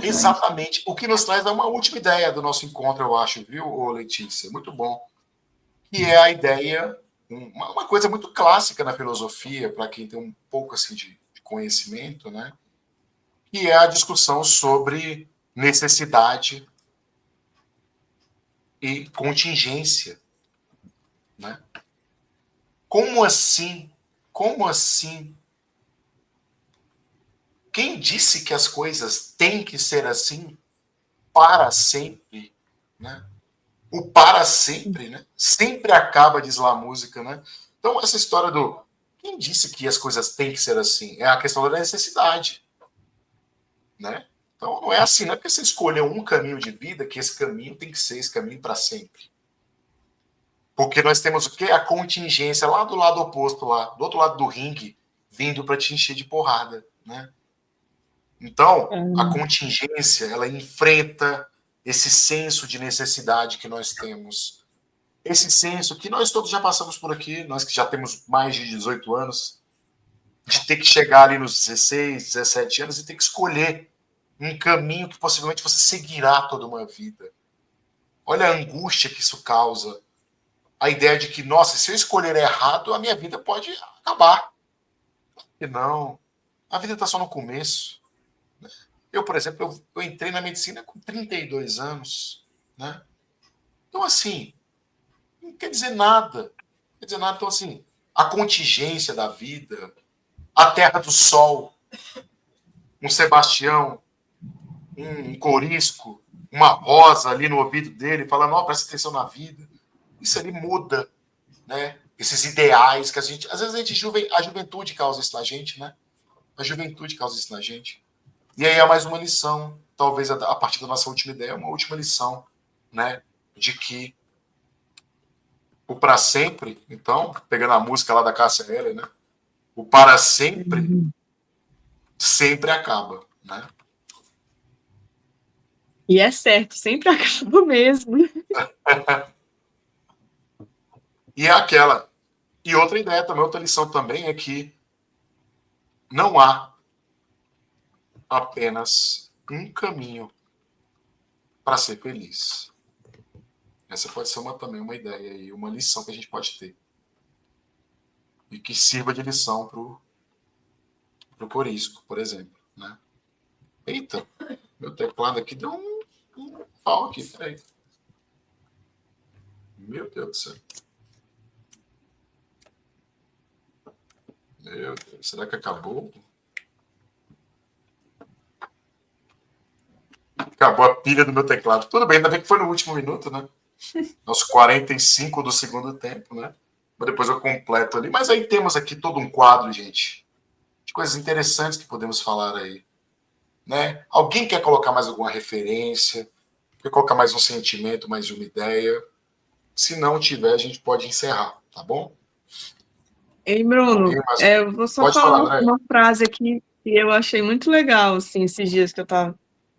Exatamente. O que nos traz é uma última ideia do nosso encontro, eu acho, viu, Letícia? Muito bom. Que é a ideia, uma coisa muito clássica na filosofia, para quem tem um pouco assim de conhecimento, né? Que é a discussão sobre necessidade e contingência, né? Como assim? Como assim? Quem disse que as coisas têm que ser assim para sempre, né? O para sempre, né? Sempre acaba, diz lá a música, né? Então, essa história do quem disse que as coisas têm que ser assim? É a questão da necessidade, né? Então, não é assim, não é porque você escolheu um caminho de vida que esse caminho tem que ser esse caminho para sempre. Porque nós temos o quê? A contingência lá do lado oposto, lá, do outro lado do ringue, vindo para te encher de porrada, né? Então, a contingência, ela enfrenta esse senso de necessidade que nós temos. Esse senso que nós todos já passamos por aqui, nós que já temos mais de 18 anos, de ter que chegar ali nos 16, 17 anos e ter que escolher um caminho que possivelmente você seguirá toda uma vida. Olha a angústia que isso causa. A ideia de que, nossa, se eu escolher errado, a minha vida pode acabar. E não. A vida está só no começo. Eu, por exemplo, eu entrei na medicina com 32 anos. Né? Então, assim, não quer dizer nada. Não quer dizer nada. Então, assim, a contingência da vida, a terra do sol, um Sebastião, um corisco, uma rosa ali no ouvido dele, falando, ó, presta atenção na vida. Isso ali muda, né? Esses ideais que a gente... Às vezes a juventude causa isso na gente, né? A juventude causa isso na gente. E aí é mais uma lição, talvez a partir da nossa última ideia, uma última lição, né? De que o para sempre, então, pegando a música lá da Cássia Eller, né? O para sempre sempre acaba, né? E é certo, sempre acaba mesmo. E é aquela. E outra ideia também, outra lição também é que não há apenas um caminho para ser feliz. Essa pode ser também uma ideia e uma lição que a gente pode ter. E que sirva de lição pro Corisco, por exemplo. Né? Eita, meu teclado aqui deu um pau aqui, peraí. Meu Deus do céu. Meu Deus, será que acabou? Acabou a pilha do meu teclado. Tudo bem, ainda bem que foi no último minuto, né? Aos 45 do segundo tempo, né? Mas depois eu completo ali. Mas aí temos aqui todo um quadro, gente, de coisas interessantes que podemos falar aí. Né? Alguém quer colocar mais alguma referência? Quer colocar mais um sentimento, mais uma ideia? Se não tiver, a gente pode encerrar, tá bom? Ei, Bruno, Mais... eu vou só Pode falar falar, uma frase aqui que eu achei muito legal, assim, esses dias que eu tava.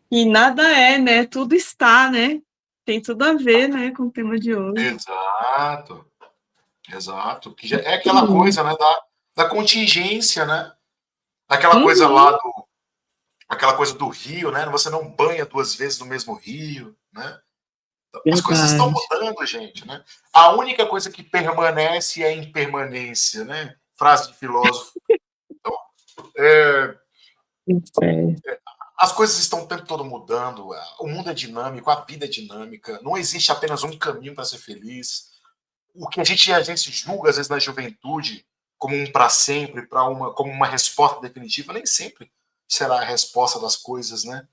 E nada é, né? Tudo está, né? Tem tudo a ver, né, com o tema de hoje. Exato. Exato. Que já é aquela coisa, né, da contingência, né? Daquela coisa lá aquela coisa do rio, né? Você não banha duas vezes no mesmo rio, né? As coisas estão mudando, gente, né? A única coisa que permanece é a impermanência, né? Frase de filósofo. Então, as coisas estão o tempo todo mudando. O mundo é dinâmico, a vida é dinâmica. Não existe apenas um caminho para ser feliz. O que a gente julga, às vezes, na juventude, como um para sempre, como uma resposta definitiva, nem sempre será a resposta das coisas, né?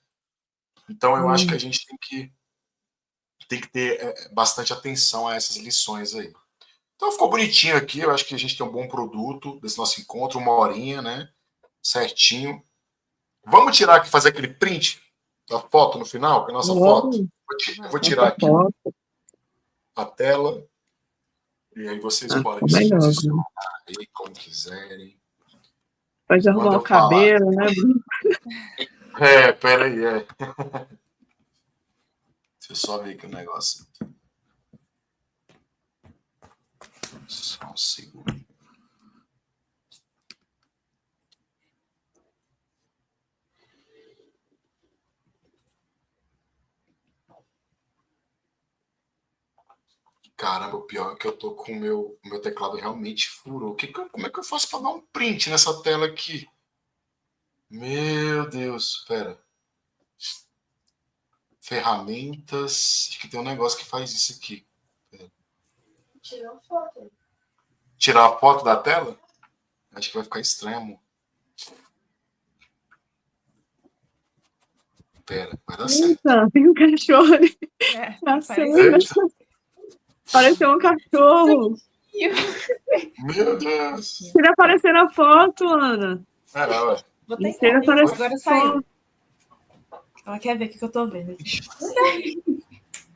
Então, eu acho que a gente tem que ter bastante atenção a essas lições aí. Então, ficou bonitinho aqui. Eu acho que a gente tem um bom produto desse nosso encontro, uma horinha, né? Certinho. Vamos tirar aqui, fazer aquele print da foto no final, com a nossa foto? Eu vou tirar aqui a tela. E aí vocês podem se posicionar aí como quiserem. Pode arrumar o cabelo, né, Bruno? Peraí, eu só ver aqui o negócio. Só um segundo. Caramba, o pior é que eu tô com o meu teclado realmente furou. Como é que eu faço para dar um print nessa tela aqui? Meu Deus, espera. Ferramentas. Acho que tem um negócio que faz isso aqui. Tirou a foto. Tirar a foto da tela? Acho que vai ficar estranho. Pera, vai dar certo. Eita, tem um cachorro ali. Parece... Pareceu um cachorro. Meu Deus. Queria aparecer na foto, Ana. Ué. Vou tentar. Agora saiu. Ela quer ver o que eu tô vendo aqui.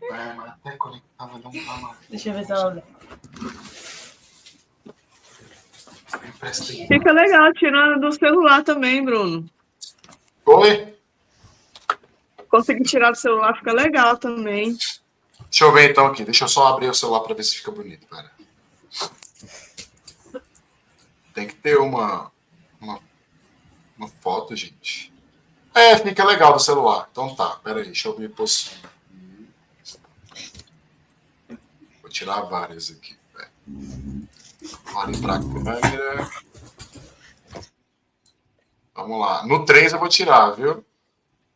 Mas até conectava, não tá mais. Deixa eu ver se ela vê. Fica legal tirando do celular também, Bruno. Oi? Conseguir tirar do celular fica legal também. Deixa eu ver então aqui. Deixa eu só abrir o celular para ver se fica bonito. Pera. Tem que ter uma foto, gente. Fica legal do celular. Então tá, pera aí. Deixa eu me posicionar. Vou tirar várias aqui. Olhem para a câmera. Vamos lá. No 3 eu vou tirar, viu?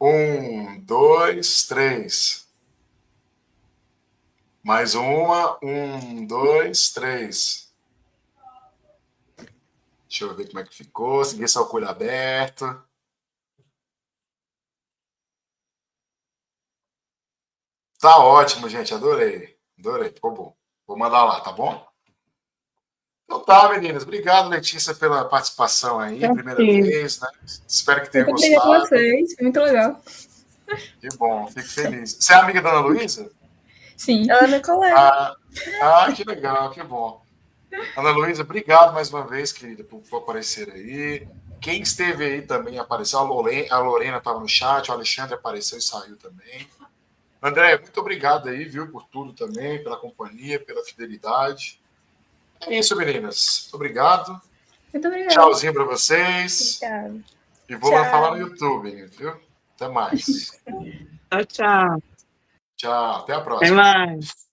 1, 2, 3. Mais uma. 1, 2, 3. Deixa eu ver como é que ficou. Segui só o olho aberto. Tá ótimo, gente. Adorei. Adorei. Ficou bom. Vou mandar lá, tá bom? Então tá, meninas. Obrigado, Letícia, pela participação aí. Primeira vez, né? Espero que tenha Muito obrigada a gostado. vocês. Foi muito legal. Que bom. Fico feliz. Você é amiga da Ana Luísa? Sim. Ela é minha colega. Que legal. Que bom. Ana Luísa, obrigado mais uma vez, querida, por aparecer aí. Quem esteve aí também apareceu. A Lorena estava no chat, o Alexandre apareceu e saiu também. André, muito obrigado aí, viu, por tudo também, pela companhia, pela fidelidade. É isso, meninas. Obrigado. Muito obrigada. Tchauzinho para vocês. Obrigada. E vou lá falar no YouTube, viu? Até mais. Tchau, tchau. Tchau, até a Até próxima. mais.